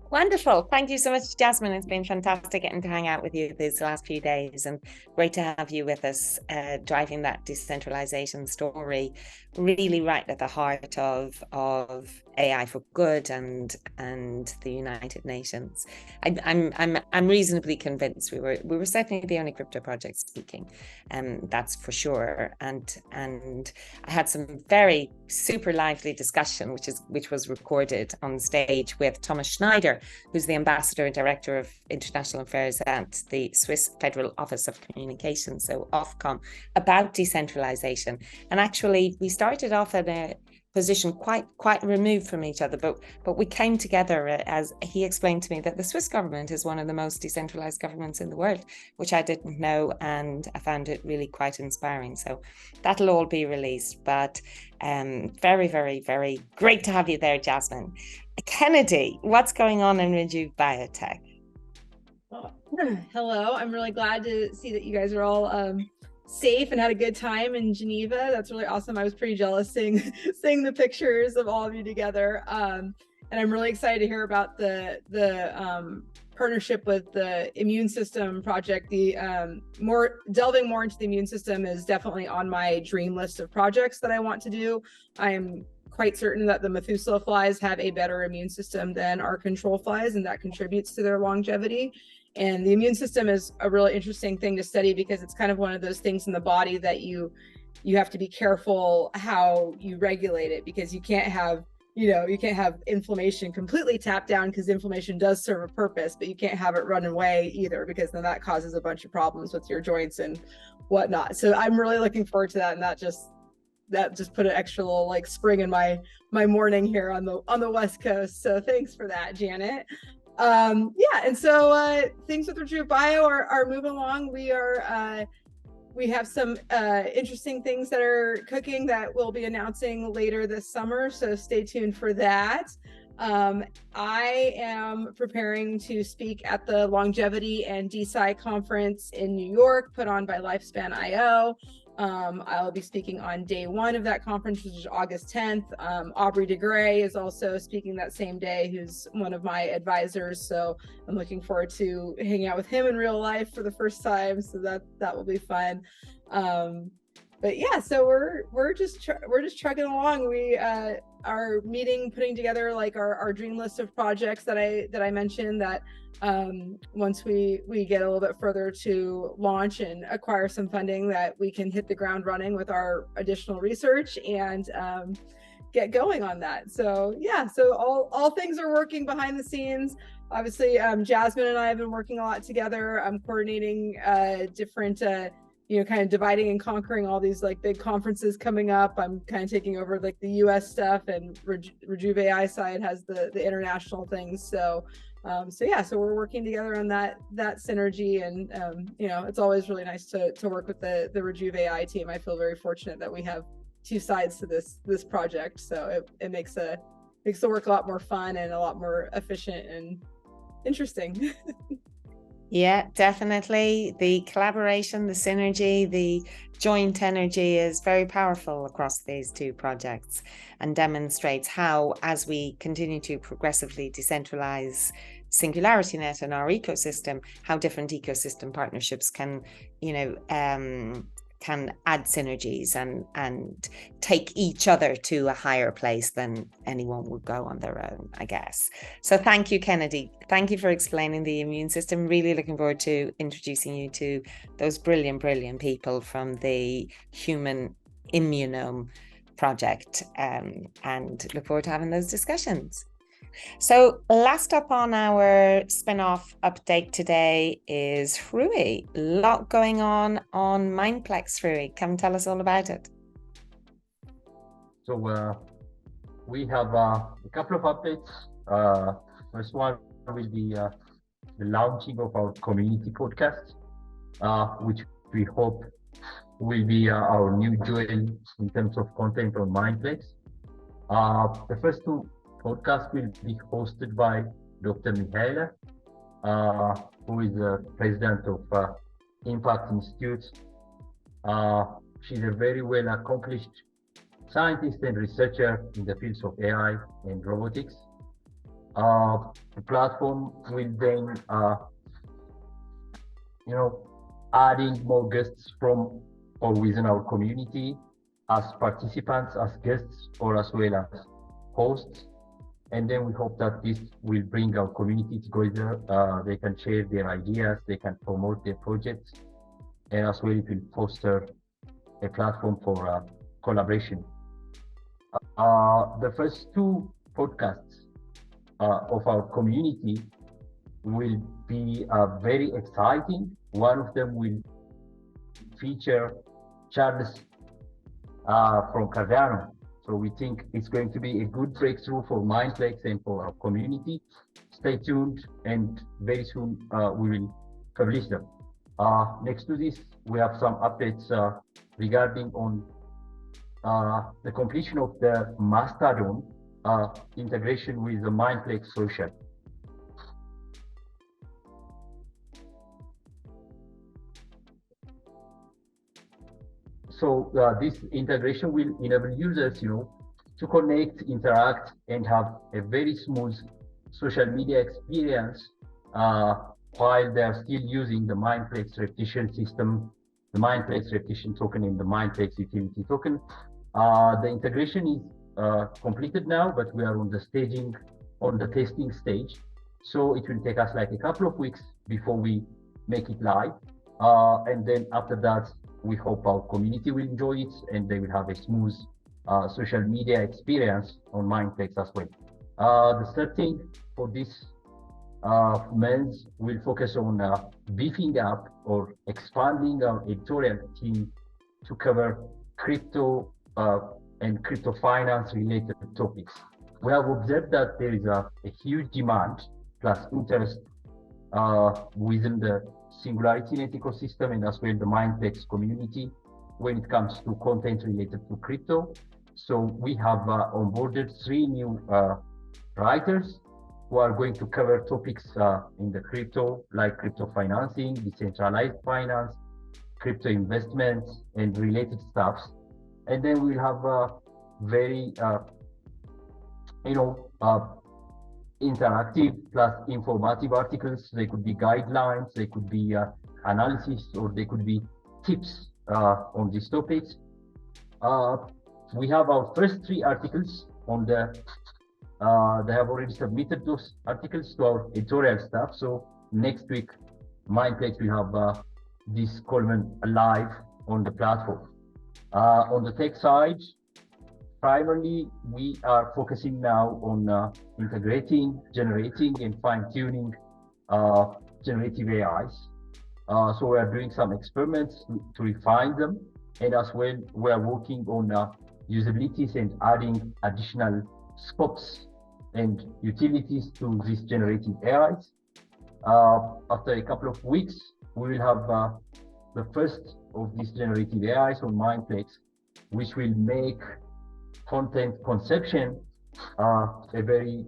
Wonderful. Thank you so much, Jasmine. It's been fantastic getting to hang out with you these last few days, and great to have you with us, driving that decentralization story really right at the heart of AI for Good and the United Nations. I'm reasonably convinced we were certainly the only crypto project speaking, that's for sure. And I had some very super lively discussion, which was recorded on stage with Thomas Schneider, who's the Ambassador and Director of International Affairs at the Swiss Federal Office of Communication, so Ofcom, about decentralization. And actually, we started off at a position quite removed from each other, but we came together as he explained to me that the Swiss government is one of the most decentralized governments in the world, which I didn't know, and I found it really quite inspiring. So that'll all be released, but very, very, very great to have you there, Jasmine. Kennedy, what's going on in Rejuve Biotech? Hello, I'm really glad to see that you guys are all safe and had a good time in Geneva. That's really awesome. I was pretty jealous seeing the pictures of all of you together. And I'm really excited to hear about the partnership with the immune system project. The delving more into the immune system is definitely on my dream list of projects that I want to do. I am quite certain that the Methuselah flies have a better immune system than our control flies, and that contributes to their longevity. And the immune system is a really interesting thing to study because it's kind of one of those things in the body that you have to be careful how you regulate it, because you can't have inflammation completely tapped down, because inflammation does serve a purpose, but you can't have it run away either, because then that causes a bunch of problems with your joints and whatnot. So I'm really looking forward to that, and that just put an extra little spring in my morning here on the West Coast. So thanks for that, Janet. And so things with Rejuve Bio are moving along. We have some interesting things that are cooking that we'll be announcing later this summer, so stay tuned for that. I am preparing to speak at the Longevity and DeSci conference in New York, put on by Lifespan.io. I'll be speaking on day 1 of that conference, which is August 10th. Aubrey de Grey is also speaking that same day, who's one of my advisors. So I'm looking forward to hanging out with him in real life for the first time. So that will be fun. But yeah, so we're just trucking along. We are putting together our dream list of projects that I mentioned, that once we get a little bit further to launch and acquire some funding, that we can hit the ground running with our additional research and get going on that. So yeah, so all things are working behind the scenes. Obviously, Jasmine and I have been working a lot together. I'm coordinating different kind of dividing and conquering all these big conferences coming up. I'm kind of taking over the US stuff, and Rejuve AI side has the international things. So so we're working together on that synergy, and it's always really nice to work with the Rejuve AI team. I feel very fortunate that we have 2 sides to this project, so it makes the work a lot more fun and a lot more efficient and interesting. Yeah, definitely. The collaboration, the synergy, the joint energy is very powerful across these 2 projects, and demonstrates how, as we continue to progressively decentralize SingularityNET and our ecosystem, how different ecosystem partnerships can can add synergies and take each other to a higher place than anyone would go on their own, I guess. So thank you, Kennedy. Thank you for explaining the immune system. Really looking forward to introducing you to those brilliant, brilliant people from the Human Immunome Project, and look forward to having those discussions. So last up on our spin-off update today is Rui. A lot going on Mindplex, Rui. Come tell us all about it. So we have a couple of updates. First one will be the launching of our community podcast, which we hope will be our new jewel in terms of content on Mindplex. The first two podcasts will be hosted by Dr. Mihaela, who is the president of Impact Institute. She's a very well accomplished scientist and researcher in the fields of AI and robotics. The platform will then, adding more guests from or within our community as participants, as guests, or as well as hosts. And then we hope that this will bring our community together. They can share their ideas, they can promote their projects, and as well it will foster a platform for collaboration. The first two podcasts of our community will be very exciting. One of them will feature Charles from Cardano. So we think it's going to be a good breakthrough for Mindplex and for our community. Stay tuned, and very soon we will publish them. Next to this, we have some updates regarding on the completion of the Mastodon integration with the Mindplex social. So this integration will enable users, to connect, interact, and have a very smooth social media experience while they are still using the Mindplex repetition system, the Mindplex repetition token, and the Mindplex utility token. The integration is completed now, but we are on the testing stage. So it will take us like a couple of weeks before we make it live. And then after that, we hope our community will enjoy it and they will have a smooth social media experience on Mindplex as well. The third thing for this month will focus on beefing up or expanding our editorial team to cover crypto and crypto finance related topics. We have observed that there is a huge demand plus interest within the SingularityNET ecosystem and as well the Mindplex community when it comes to content related to crypto. So we have onboarded 3 new writers who are going to cover topics in the crypto, like crypto financing, decentralized finance, crypto investments, and related stuffs. And then we'll have very, interactive plus informative articles. They could be guidelines, they could be analysis, or they could be tips on these topics. We have our first 3 articles on the, they have already submitted those articles to our editorial staff. So next week, Mindplex will have this column live on the platform. On the tech side, primarily, we are focusing now on integrating, generating, and fine-tuning generative AIs. So we are doing some experiments to refine them, and as well, we are working on usabilities and adding additional scopes and utilities to these generative AIs. After a couple of weeks, we will have the first of these generative AIs on Mindplex, which will make content conception a very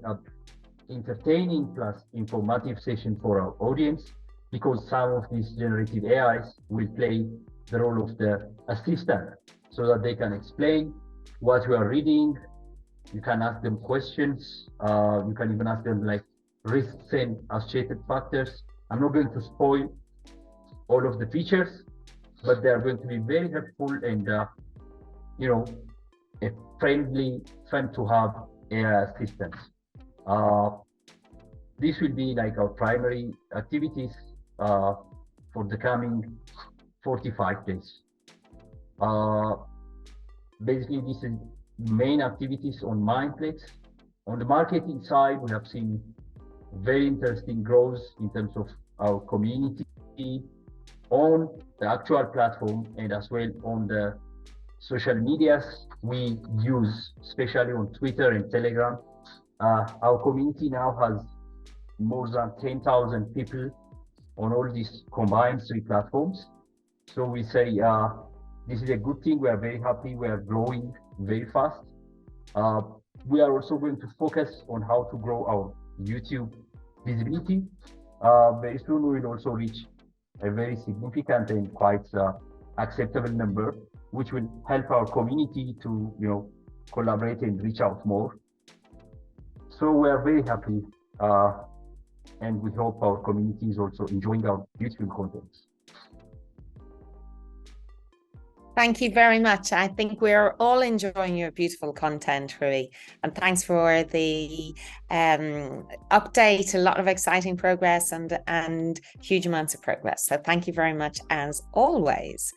entertaining plus informative session for our audience, because some of these generative AIs will play the role of the assistant so that they can explain what you are reading. You can ask them questions. You can even ask them like risks and associated factors. I'm not going to spoil all of the features, but they are going to be very helpful and you know, a friendly, fun to have AI assistants. This will be like our primary activities for the coming 45 days. Basically, this is main activities on Mindplex. On the marketing side, we have seen very interesting growth in terms of our community on the actual platform and as well on the social medias we use, especially on Twitter and Telegram. Our community now has more than 10,000 people on all these combined 3 platforms. So we say this is a good thing. We are very happy. We are growing very fast. We are also going to focus on how to grow our YouTube visibility. Very soon we will also reach a very significant and quite acceptable number, which will help our community to, you know, collaborate and reach out more. So we are very happy, and we hope our community is also enjoying our beautiful contents. Thank you very much. I think we're all enjoying your beautiful content, Rui. And thanks for the update. A lot of exciting progress and huge amounts of progress. So thank you very much as always.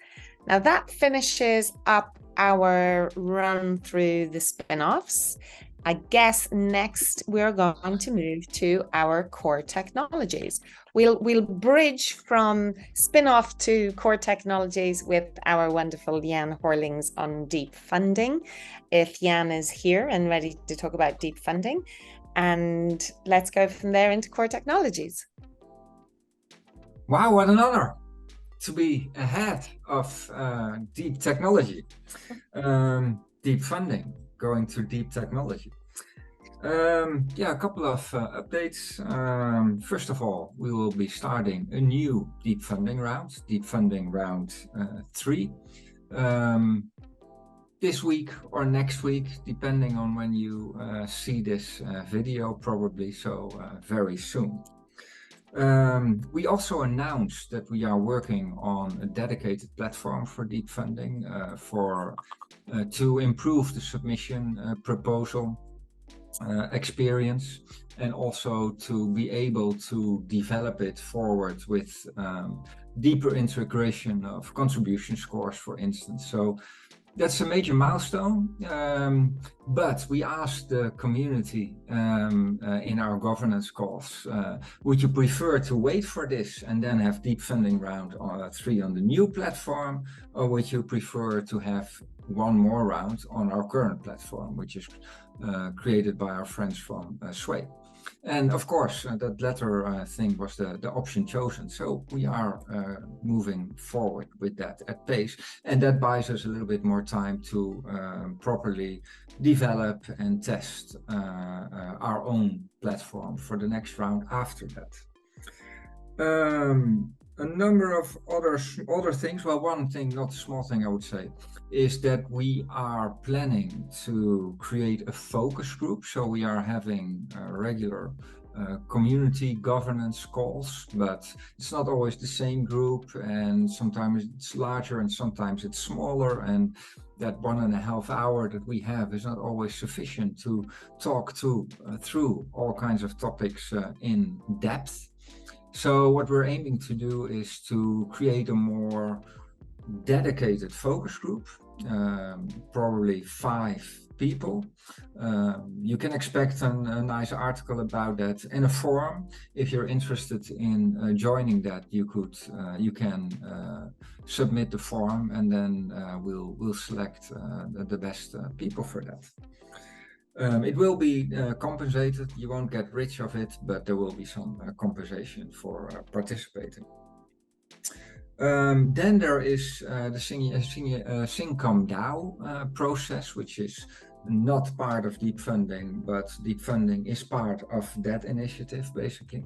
Now that finishes up our run through the spin-offs. I guess next we're going to move to our core technologies. We'll bridge from spin-off to core technologies with our wonderful Jan Horlings on deep funding. If Jan is here and ready to talk about deep funding, and let's go from there into core technologies. Wow, what an honor to be ahead of deep technology, deep funding, going to deep technology. Yeah, a couple of updates. First of all, we will be starting a new deep funding round 3, this week or next week, depending on when you see this video, probably so very soon. We also announced that we are working on a dedicated platform for deep funding to improve the submission proposal experience, and also to be able to develop it forward with deeper integration of contribution scores, for instance. So that's a major milestone, but we asked the community in our governance calls, would you prefer to wait for this and then have deep funding round 3 on the new platform, or would you prefer to have one more round on our current platform, which is created by our friends from Sway? And of course, that latter thing was the option chosen. So we are moving forward with that at pace. And that buys us a little bit more time to properly develop and test our own platform for the next round after that. A number of other things. Well, one thing, not a small thing, I would say, is that we are planning to create a focus group. So we are having regular community governance calls, but it's not always the same group, and sometimes it's larger and sometimes it's smaller, and that 1.5 hours that we have is not always sufficient to talk through all kinds of topics in depth. So what we're aiming to do is to create a more dedicated focus group, probably 5 people. You can expect a nice article about that and a forum. If you're interested in joining that, you can submit the form, and then we'll select the best people for that. It will be compensated. You won't get rich of it, but there will be some compensation for participating. Then there is the SingCom DAO process, which is not part of deep funding, but deep funding is part of that initiative, basically.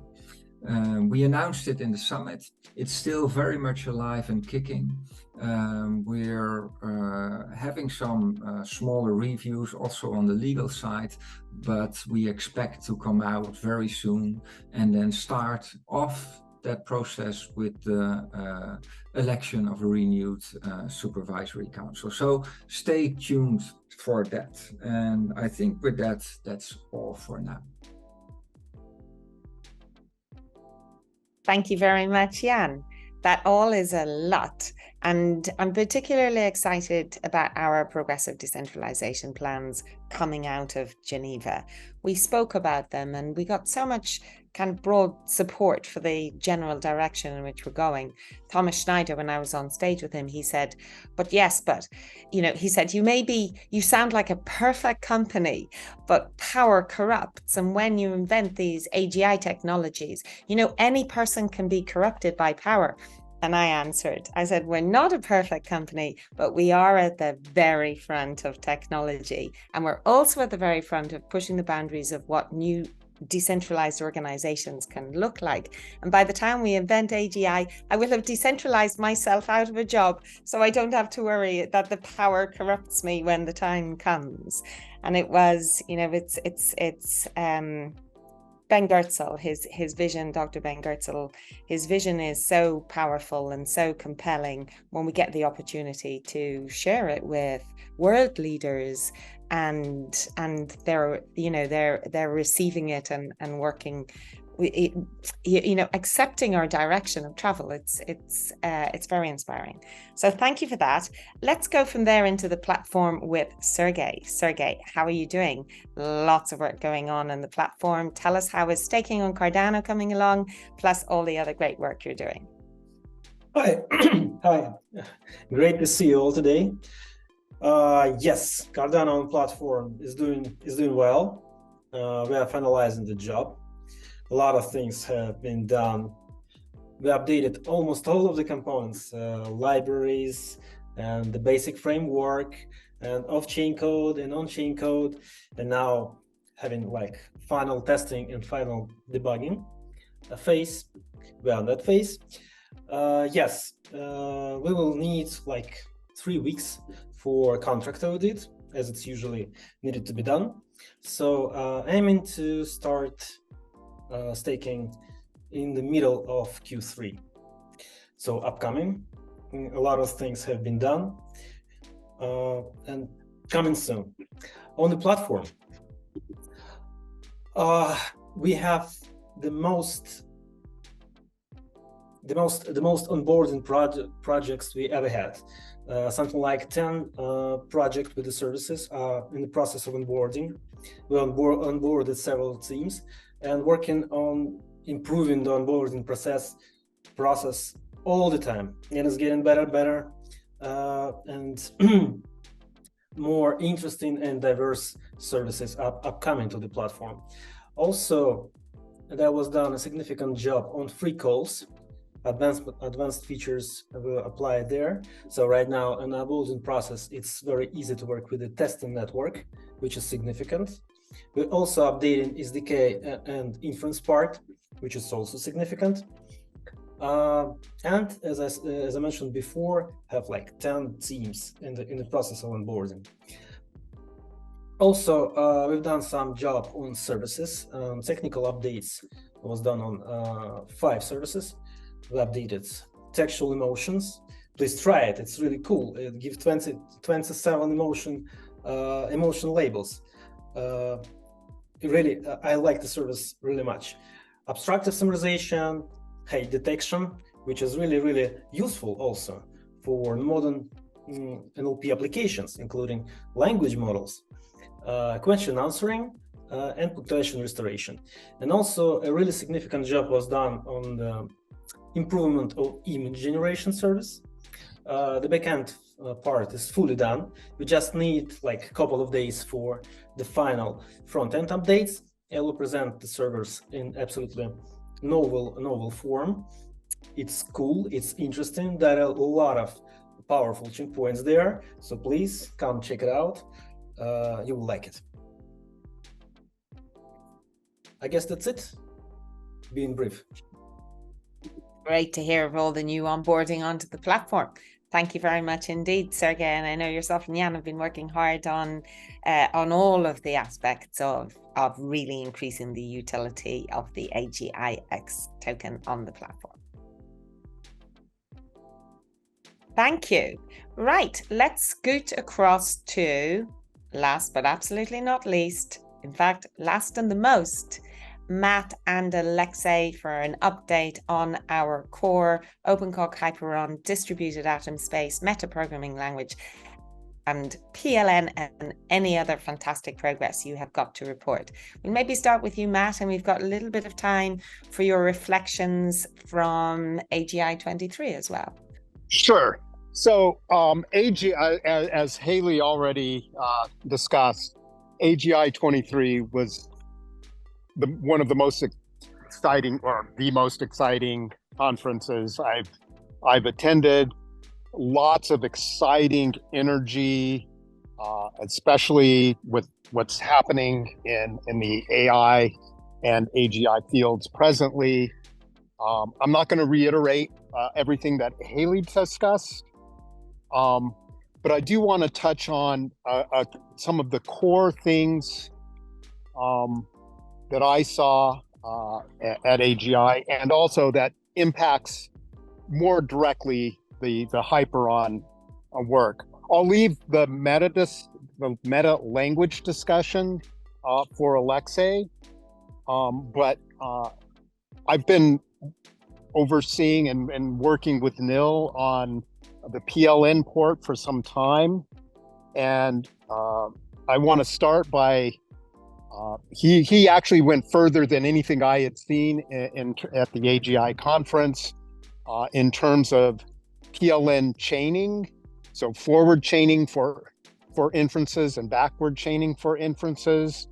We announced it in the summit. It's still very much alive and kicking. We're having some smaller reviews also on the legal side, but we expect to come out very soon and then start off that process with the election of a renewed supervisory council. So stay tuned for that. And I think with that, that's all for now. Thank you very much, Jan. That all is a lot. And I'm particularly excited about our progressive decentralization plans coming out of Geneva. We spoke about them and we got so much kind of broad support for the general direction in which we're going. Thomas Schneider, when I was on stage with him, he said, he said, you sound like a perfect company, but power corrupts. And when you invent these AGI technologies, any person can be corrupted by power. And I answered, I said, we're not a perfect company, but we are at the very front of technology. And we're also at the very front of pushing the boundaries of what new decentralized organizations can look like. And by the time we invent AGI, I will have decentralized myself out of a job, so I don't have to worry that the power corrupts me when the time comes. And it was, it's Ben Goertzel, his vision, Dr. Ben Goertzel, his vision is so powerful and so compelling when we get the opportunity to share it with world leaders, and they're receiving it and working, accepting our direction of travel. It's very inspiring. So thank you for that. Let's go from there into the platform with Sergey. Sergey, how are you doing? Lots of work going on in the platform. Tell us, how is staking on Cardano coming along, plus all the other great work you're doing? Hi. Hi. Great to see you all today. Yes, Cardano platform is doing well. We are finalizing the job. A lot of things have been done. We updated almost all of the components, libraries, and the basic framework, and off-chain code and on-chain code, and now having final testing and final debugging phase. We're on that phase. Yes, we will need 3 weeks for contract audit, as it's usually needed to be done. So aiming to start staking in the middle of Q3. So upcoming, a lot of things have been done and coming soon. On the platform, we have the most onboarding projects we ever had. Something like 10 projects with the services are in the process of onboarding. We onboarded several teams and working on improving the onboarding process all the time. And it's getting better, and more interesting and diverse services upcoming to the platform. Also, there was done a significant job on free calls. Advanced features were applied there. So right now in our onboarding process, it's very easy to work with the testing network, which is significant. We're also updating SDK and inference part, which is also significant. And as I mentioned before, have 10 teams in the process of onboarding. Also, we've done some job on services. Technical updates was done on 5 services. We updated textual emotions. Please try it. It's really cool. It gives 27 emotion labels. Really, I like the service really much. Abstractive summarization, hate detection, which is really useful also for modern NLP applications, including language models, question answering, and punctuation restoration. And also a really significant job was done on the improvement of image generation service. The backend part is fully done. We just need a couple of days for the final front-end updates. I will present the servers in absolutely novel form. It's cool, it's interesting. There are a lot of powerful checkpoints there, so please come check it out. You will like it. I guess that's it. Being brief. Great to hear of all the new onboarding onto the platform. Thank you very much indeed, Sergey. And I know yourself and Jan have been working hard on all of the aspects of really increasing the utility of the AGIX token on the platform. Thank you. Right, let's scoot across to, last but absolutely not least, in fact, last and the most, Matt and Alexei for an update on our core OpenCog Hyperon distributed atom space metaprogramming language and PLN and any other fantastic progress you have got to report. We'll maybe start with you, Matt, and we've got a little bit of time for your reflections from AGI 23 as well. Sure. So AGI, as Haley already discussed, AGI 23 was one of the most exciting, or the most exciting conferences I've attended. Lots of exciting energy, especially with what's happening in the AI and AGI fields presently. I'm not going to reiterate everything that Haley discussed, but I do want to touch on some of the core things that I saw at AGI, and also that impacts more directly the Hyperon work. I'll leave the meta language discussion for Alexei, but I've been overseeing and working with Nil on the PLN port for some time, and I want to start by he actually went further than anything I had seen at the AGI conference in terms of PLN chaining, so forward chaining for inferences and backward chaining for inferences,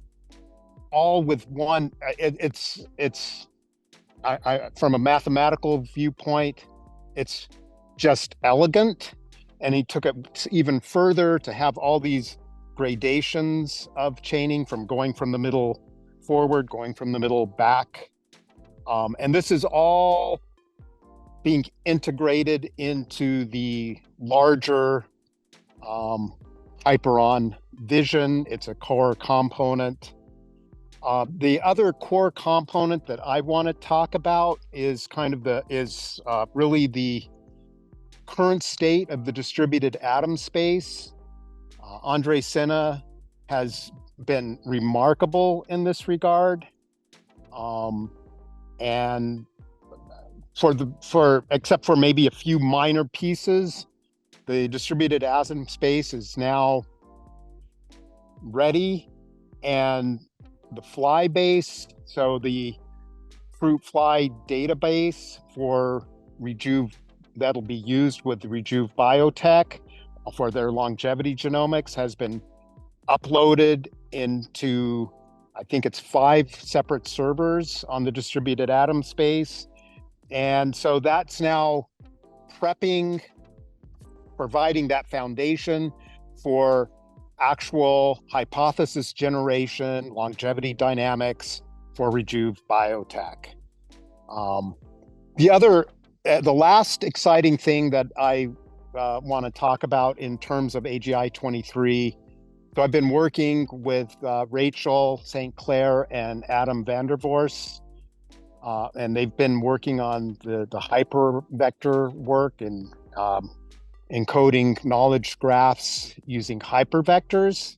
all with one. It's from a mathematical viewpoint, it's just elegant, and he took it even further to have all these gradations of chaining, from going from the middle forward, going from the middle back, and this is all being integrated into the larger Hyperon vision. It's a core component. The other core component that I want to talk about is really the current state of the distributed atom space. Andre Senna has been remarkable in this regard, and except for maybe a few minor pieces, the distributed atom space is now ready, and the fly base, so the fruit fly database for Rejuve, that'll be used with the Rejuve biotech for their longevity genomics, has been uploaded into, I think it's 5 separate servers on the distributed atom space. And so that's now providing that foundation for actual hypothesis generation, longevity dynamics for Rejuve biotech. The last exciting thing that I want to talk about in terms of AGI 23, so I've been working with Rachel St. Clair and Adam Vandervorst, and they've been working on the hypervector work and encoding knowledge graphs using hypervectors.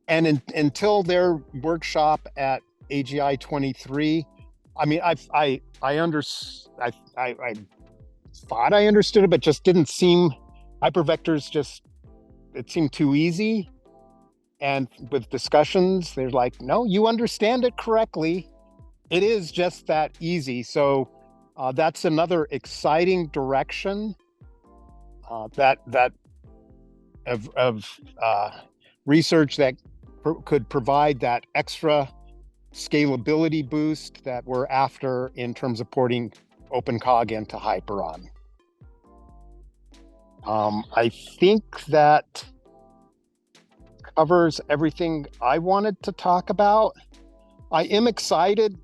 And until their workshop at AGI 23, I mean, I thought I understood it, but just didn't seem, hypervectors it seemed too easy. And with discussions, they're like, no, you understand it correctly. It is just that easy. So that's another exciting direction that of research that could provide that extra scalability boost that we're after in terms of porting OpenCog into Hyperon. I think that covers everything I wanted to talk about. I am excited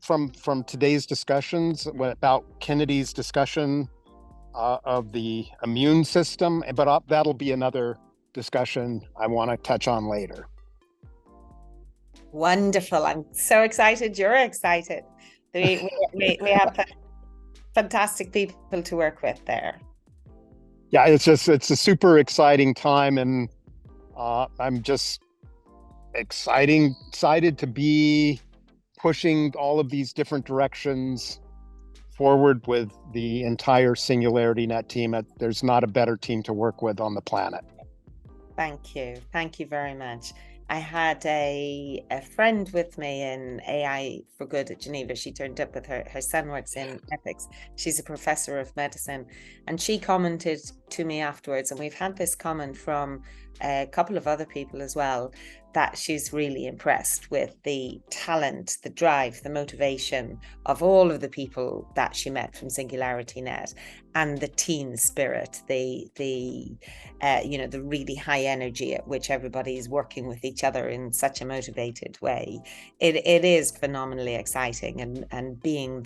from today's discussions about Kennedy's discussion of the immune system, but that'll be another discussion I want to touch on later. Wonderful. I'm so excited. You're excited. We have fantastic people to work with there. Yeah, it's a super exciting time, and I'm just excited to be pushing all of these different directions forward with the entire SingularityNET team. There's not a better team to work with on the planet. Thank you. Thank you very much. I had a friend with me in AI for Good at Geneva. She turned up with her son works in ethics. She's a professor of medicine, and she commented to me afterwards, and we've had this comment from a couple of other people as well, that she's really impressed with the talent, the drive, the motivation of all of the people that she met from SingularityNET, and the team spirit, the really high energy at which everybody is working with each other in such a motivated way. It is phenomenally exciting, and being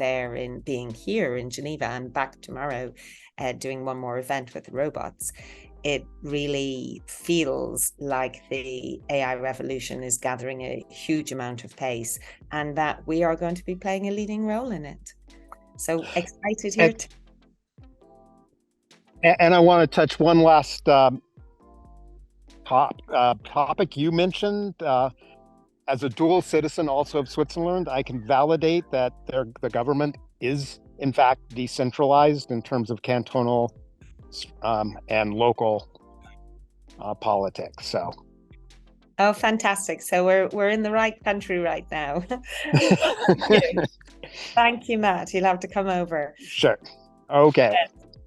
here in Geneva and back tomorrow, doing one more event with the robots. It really feels like the AI revolution is gathering a huge amount of pace, and that we are going to be playing a leading role in it. So excited here too. And I want to touch one last topic you mentioned. As a dual citizen also of Switzerland, I can validate that the government is in fact decentralized in terms of cantonal and local politics. So. Oh, fantastic! So we're in the right country right now. Thank you, Matt. You'll have to come over. Sure. Okay.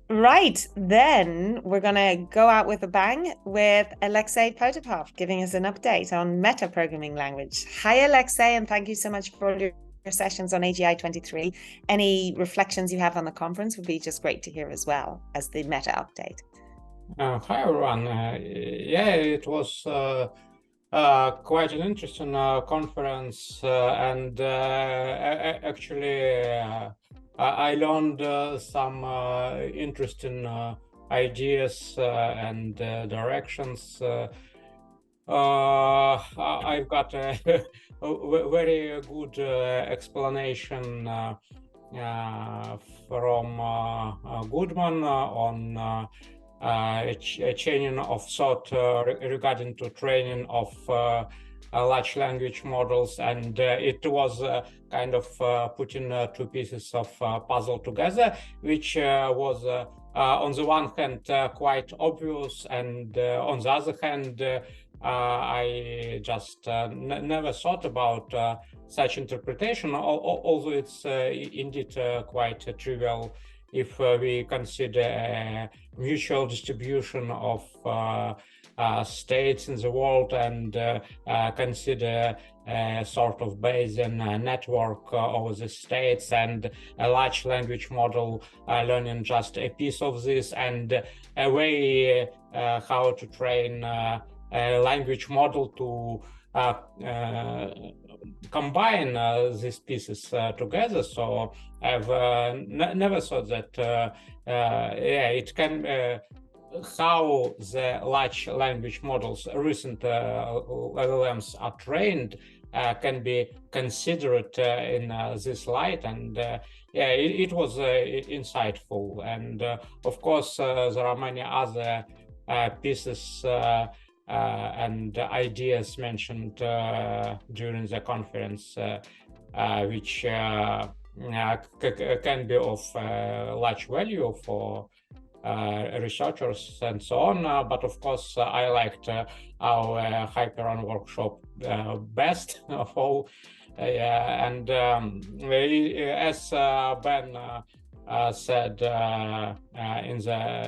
Right, then we're going to go out with a bang with Alexei Potapov giving us an update on meta programming language. Hi, Alexei, and thank you so much for your sessions on AGI 23. Any reflections you have on the conference would be just great to hear as well as the meta update. Hi, everyone. Yeah, it was quite an interesting conference, and actually I learned some interesting ideas and directions. I've got a very good explanation from Goodman on chaining of thought regarding to training of large language models, and it was kind of putting two pieces of puzzle together, which was on the one hand quite obvious, and on the other hand I just never thought about such interpretation, although it's indeed quite trivial if we consider a mutual distribution of states in the world, and consider a sort of Bayesian network over the states, and a large language model learning just a piece of this, and a way how to train a language model to combine these pieces together. So I've never thought that it can how the large language models, recent LLMs are trained, can be considered in this light, and it was insightful. And of course there are many other pieces and ideas mentioned during the conference, which can be of large value for researchers and so on. But of course, I liked our Hyperon workshop best of all. And as Ben said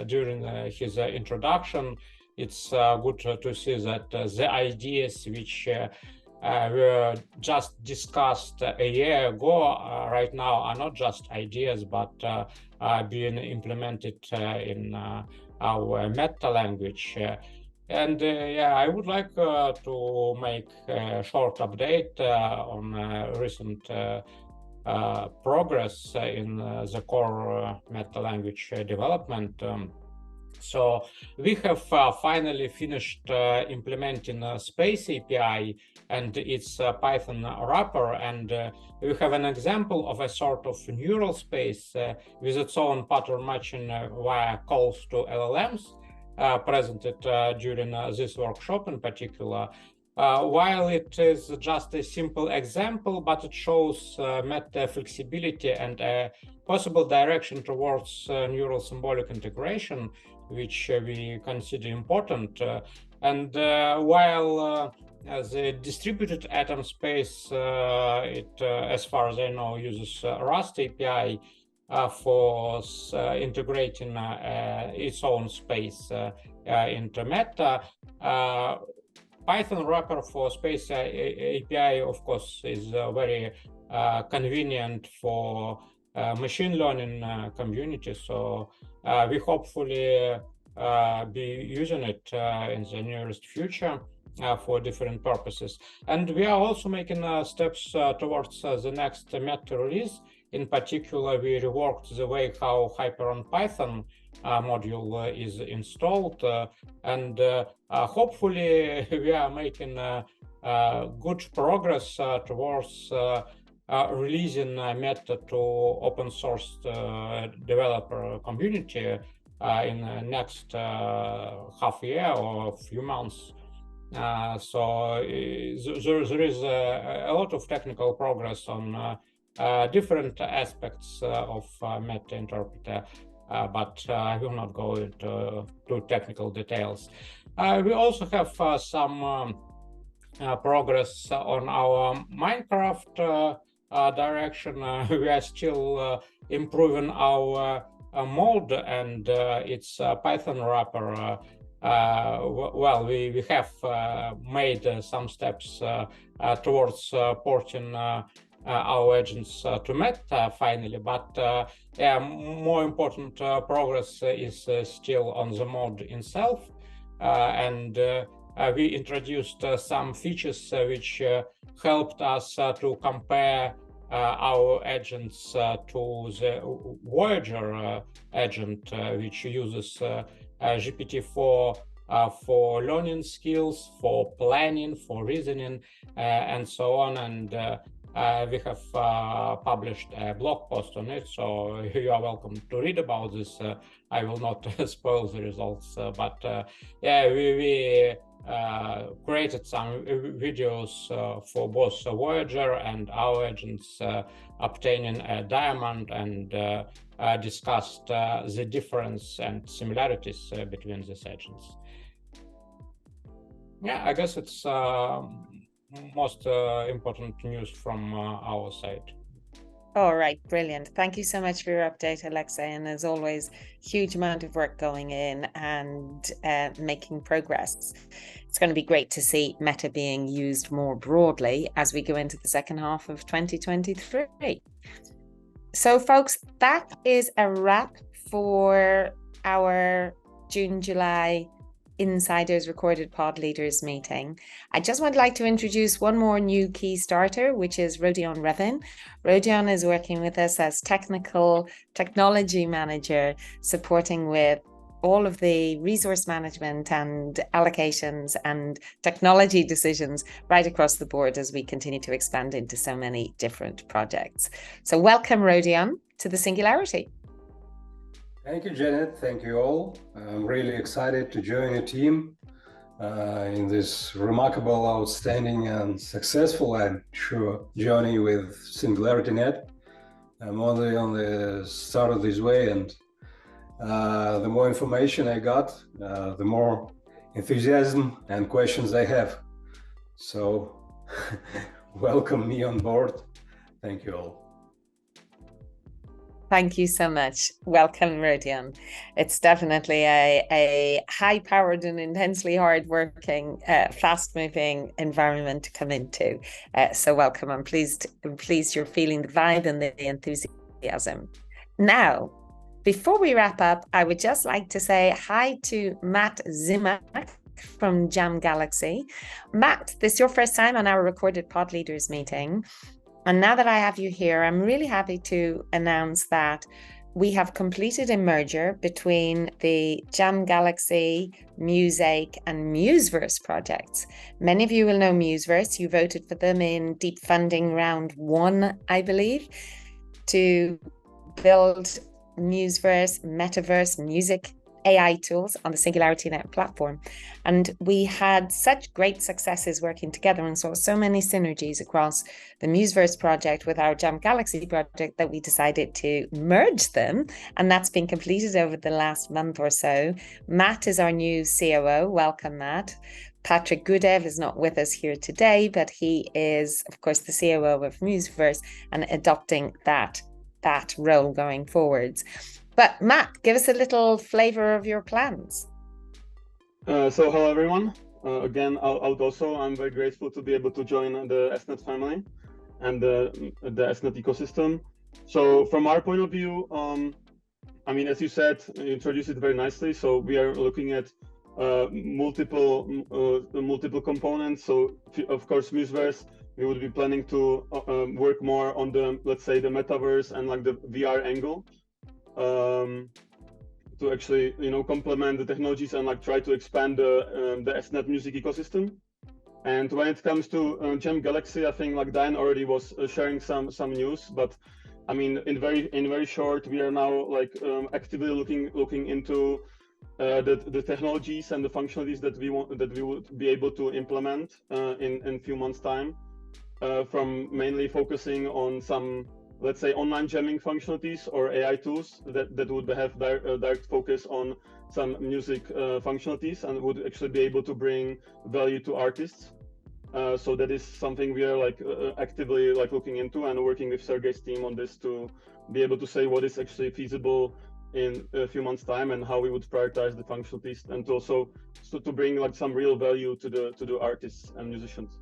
during his introduction, it's good to see that the ideas which were just discussed a year ago right now are not just ideas, but are being implemented in our meta language. And I would like to make a short update on recent progress in the core meta language development. So we have finally finished implementing Space API and its Python wrapper, and we have an example of a sort of neural space with its own pattern matching via calls to LLMs presented during this workshop in particular. While it is just a simple example, but it shows meta flexibility and a possible direction towards neural-symbolic integration, which we consider important. And while the distributed atom space, as far as I know, uses Rust API for integrating its own space into Meta. Python wrapper for Space API, of course, is very convenient for machine learning community. So we hopefully be using it in the nearest future for different purposes. And we are also making steps towards the next Meta release. In particular, we reworked the way how Hyperon Python module is installed, and hopefully we are making good progress towards releasing Meta to open source developer community in the next half year or a few months. So there is a lot of technical progress on different aspects of Meta interpreter, but I will not go into technical details. We also have some progress on our Minecraft direction. We are still improving our mode and its Python wrapper. Well, we have made some steps towards porting our agents to Meta finally, but yeah, more important progress is still on the mode itself, and we introduced some features which helped us to compare our agents to the Voyager agent, which uses GPT-4 for learning skills, for planning, for reasoning, and so on. And we have published a blog post on it, so you are welcome to read about this. I will not spoil the results, but yeah, we created some videos for both Voyager and our agents obtaining a diamond, and discussed the difference and similarities between these agents. Yeah, I guess it's most important news from our side. All right, brilliant. Thank you so much for your update, Alexei. And as always, huge amount of work going in and making progress. It's going to be great to see Meta being used more broadly as we go into the second half of 2023. So folks, that is a wrap for our June-July Insiders Recorded Pod Leaders meeting. I just would like to introduce one more new key starter, which is Rodion Revin. Rodion is working with us as technology manager, supporting with all of the resource management and allocations and technology decisions right across the board as we continue to expand into so many different projects. So welcome, Rodion, to the Singularity. Thank you, Janet. Thank you all. I'm really excited to join a team in this remarkable, outstanding, and successful, I'm sure, journey with SingularityNET. I'm only on the start of this way, and the more information I got, the more enthusiasm and questions I have. So welcome me on board. Thank you all. Thank you so much. Welcome, Rodion. It's definitely a high-powered and intensely hard-working, fast-moving environment to come into. So welcome. I'm pleased you're feeling the vibe and the enthusiasm. Now, before we wrap up, I would just like to say hi to Matt Zimak from Jam Galaxy. Matt, this is your first time on our Recorded Pod Leaders meeting. And now that I have you here, I'm really happy to announce that we have completed a merger between the Jam Galaxy, Musake, and Museverse projects. Many of you will know Museverse. You voted for them in deep funding round 1, I believe, to build Museverse, Metaverse, music, AI tools on the SingularityNET platform. And we had such great successes working together and saw so many synergies across the Museverse project with our Jam Galaxy project that we decided to merge them. And that's been completed over the last month or so. Matt is our new COO. Welcome, Matt. Patrick Gudev is not with us here today, but he is, of course, the COO of Museverse and adopting that role going forwards. But Matt, give us a little flavor of your plans. So hello everyone. Again, I'm very grateful to be able to join the SNET family and the SNET ecosystem. So from our point of view, I mean, as you said, you introduced it very nicely. So we are looking at multiple components. So of course, Museverse, we would be planning to work more on the, let's say, the metaverse and like the VR angle. To actually, complement the technologies and like try to expand the SNET music ecosystem. And when it comes to Jam Galaxy, I think like Dan already was sharing some news, but I mean, in very short, we are now like actively looking into the technologies and the functionalities that we would be able to implement in a few months' time, from mainly focusing on some, let's say, online jamming functionalities or AI tools that would have direct focus on some music functionalities and would actually be able to bring value to artists. So that is something we are like actively like looking into and working with Sergey's team on this to be able to say what is actually feasible in a few months' time and how we would prioritize the functionalities, and also to bring like some real value to the artists and musicians.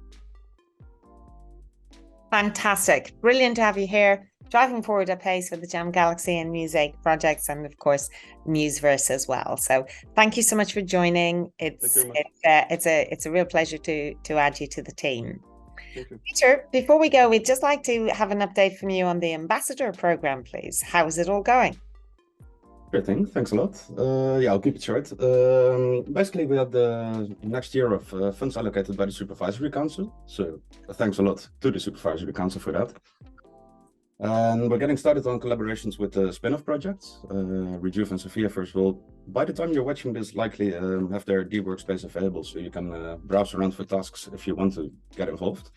Fantastic. Brilliant to have you here, driving forward at pace with the Jam Galaxy and Musake projects, and of course Museverse as well. So thank you so much for joining. It's a real pleasure to add you to the team. Peter, before we go, we'd just like to have an update from you on the ambassador program, please. How is it all going? Sure thing. Thanks a lot. Yeah, I'll keep it short. Basically, we have the next year of funds allocated by the Supervisory Council. So thanks a lot to the Supervisory Council for that. And we're getting started on collaborations with the spin-off projects. Rejuve and Sophia first will, by the time you're watching this, likely have their D-Workspace available, so you can browse around for tasks if you want to get involved.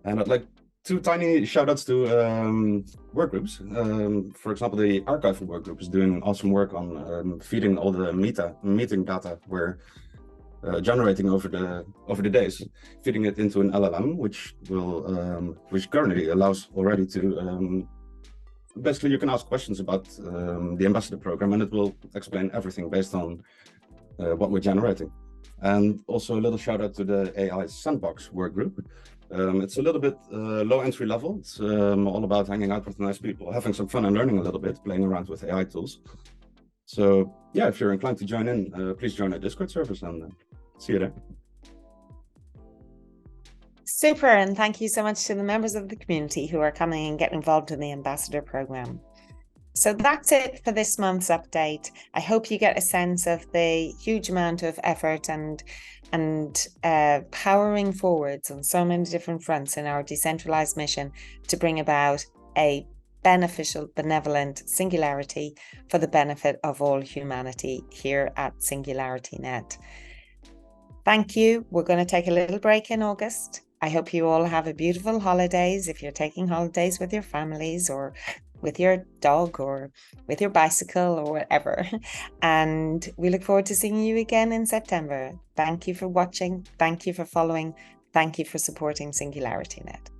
And I'd like 2 tiny shout-outs to work groups. For example, the archival work group is doing awesome work on feeding all the meeting data we're generating over the days, feeding it into an LLM, which currently allows already to basically you can ask questions about the ambassador program, and it will explain everything based on what we're generating. And also a little shout-out to the AI Sandbox work group. It's a little bit low entry level. It's all about hanging out with nice people, having some fun and learning a little bit, playing around with AI tools. So yeah, if you're inclined to join in, please join our Discord servers, and see you there. Super, and thank you so much to the members of the community who are coming and getting involved in the ambassador program. So that's it for this month's update. I hope you get a sense of the huge amount of effort and powering forwards on so many different fronts in our decentralized mission to bring about a beneficial, benevolent singularity for the benefit of all humanity here at SingularityNET. Thank you. We're going to take a little break in August. I hope you all have a beautiful holidays if you're taking holidays with your families or with your dog or with your bicycle or whatever. And we look forward to seeing you again in September. Thank you for watching. Thank you for following. Thank you for supporting SingularityNET.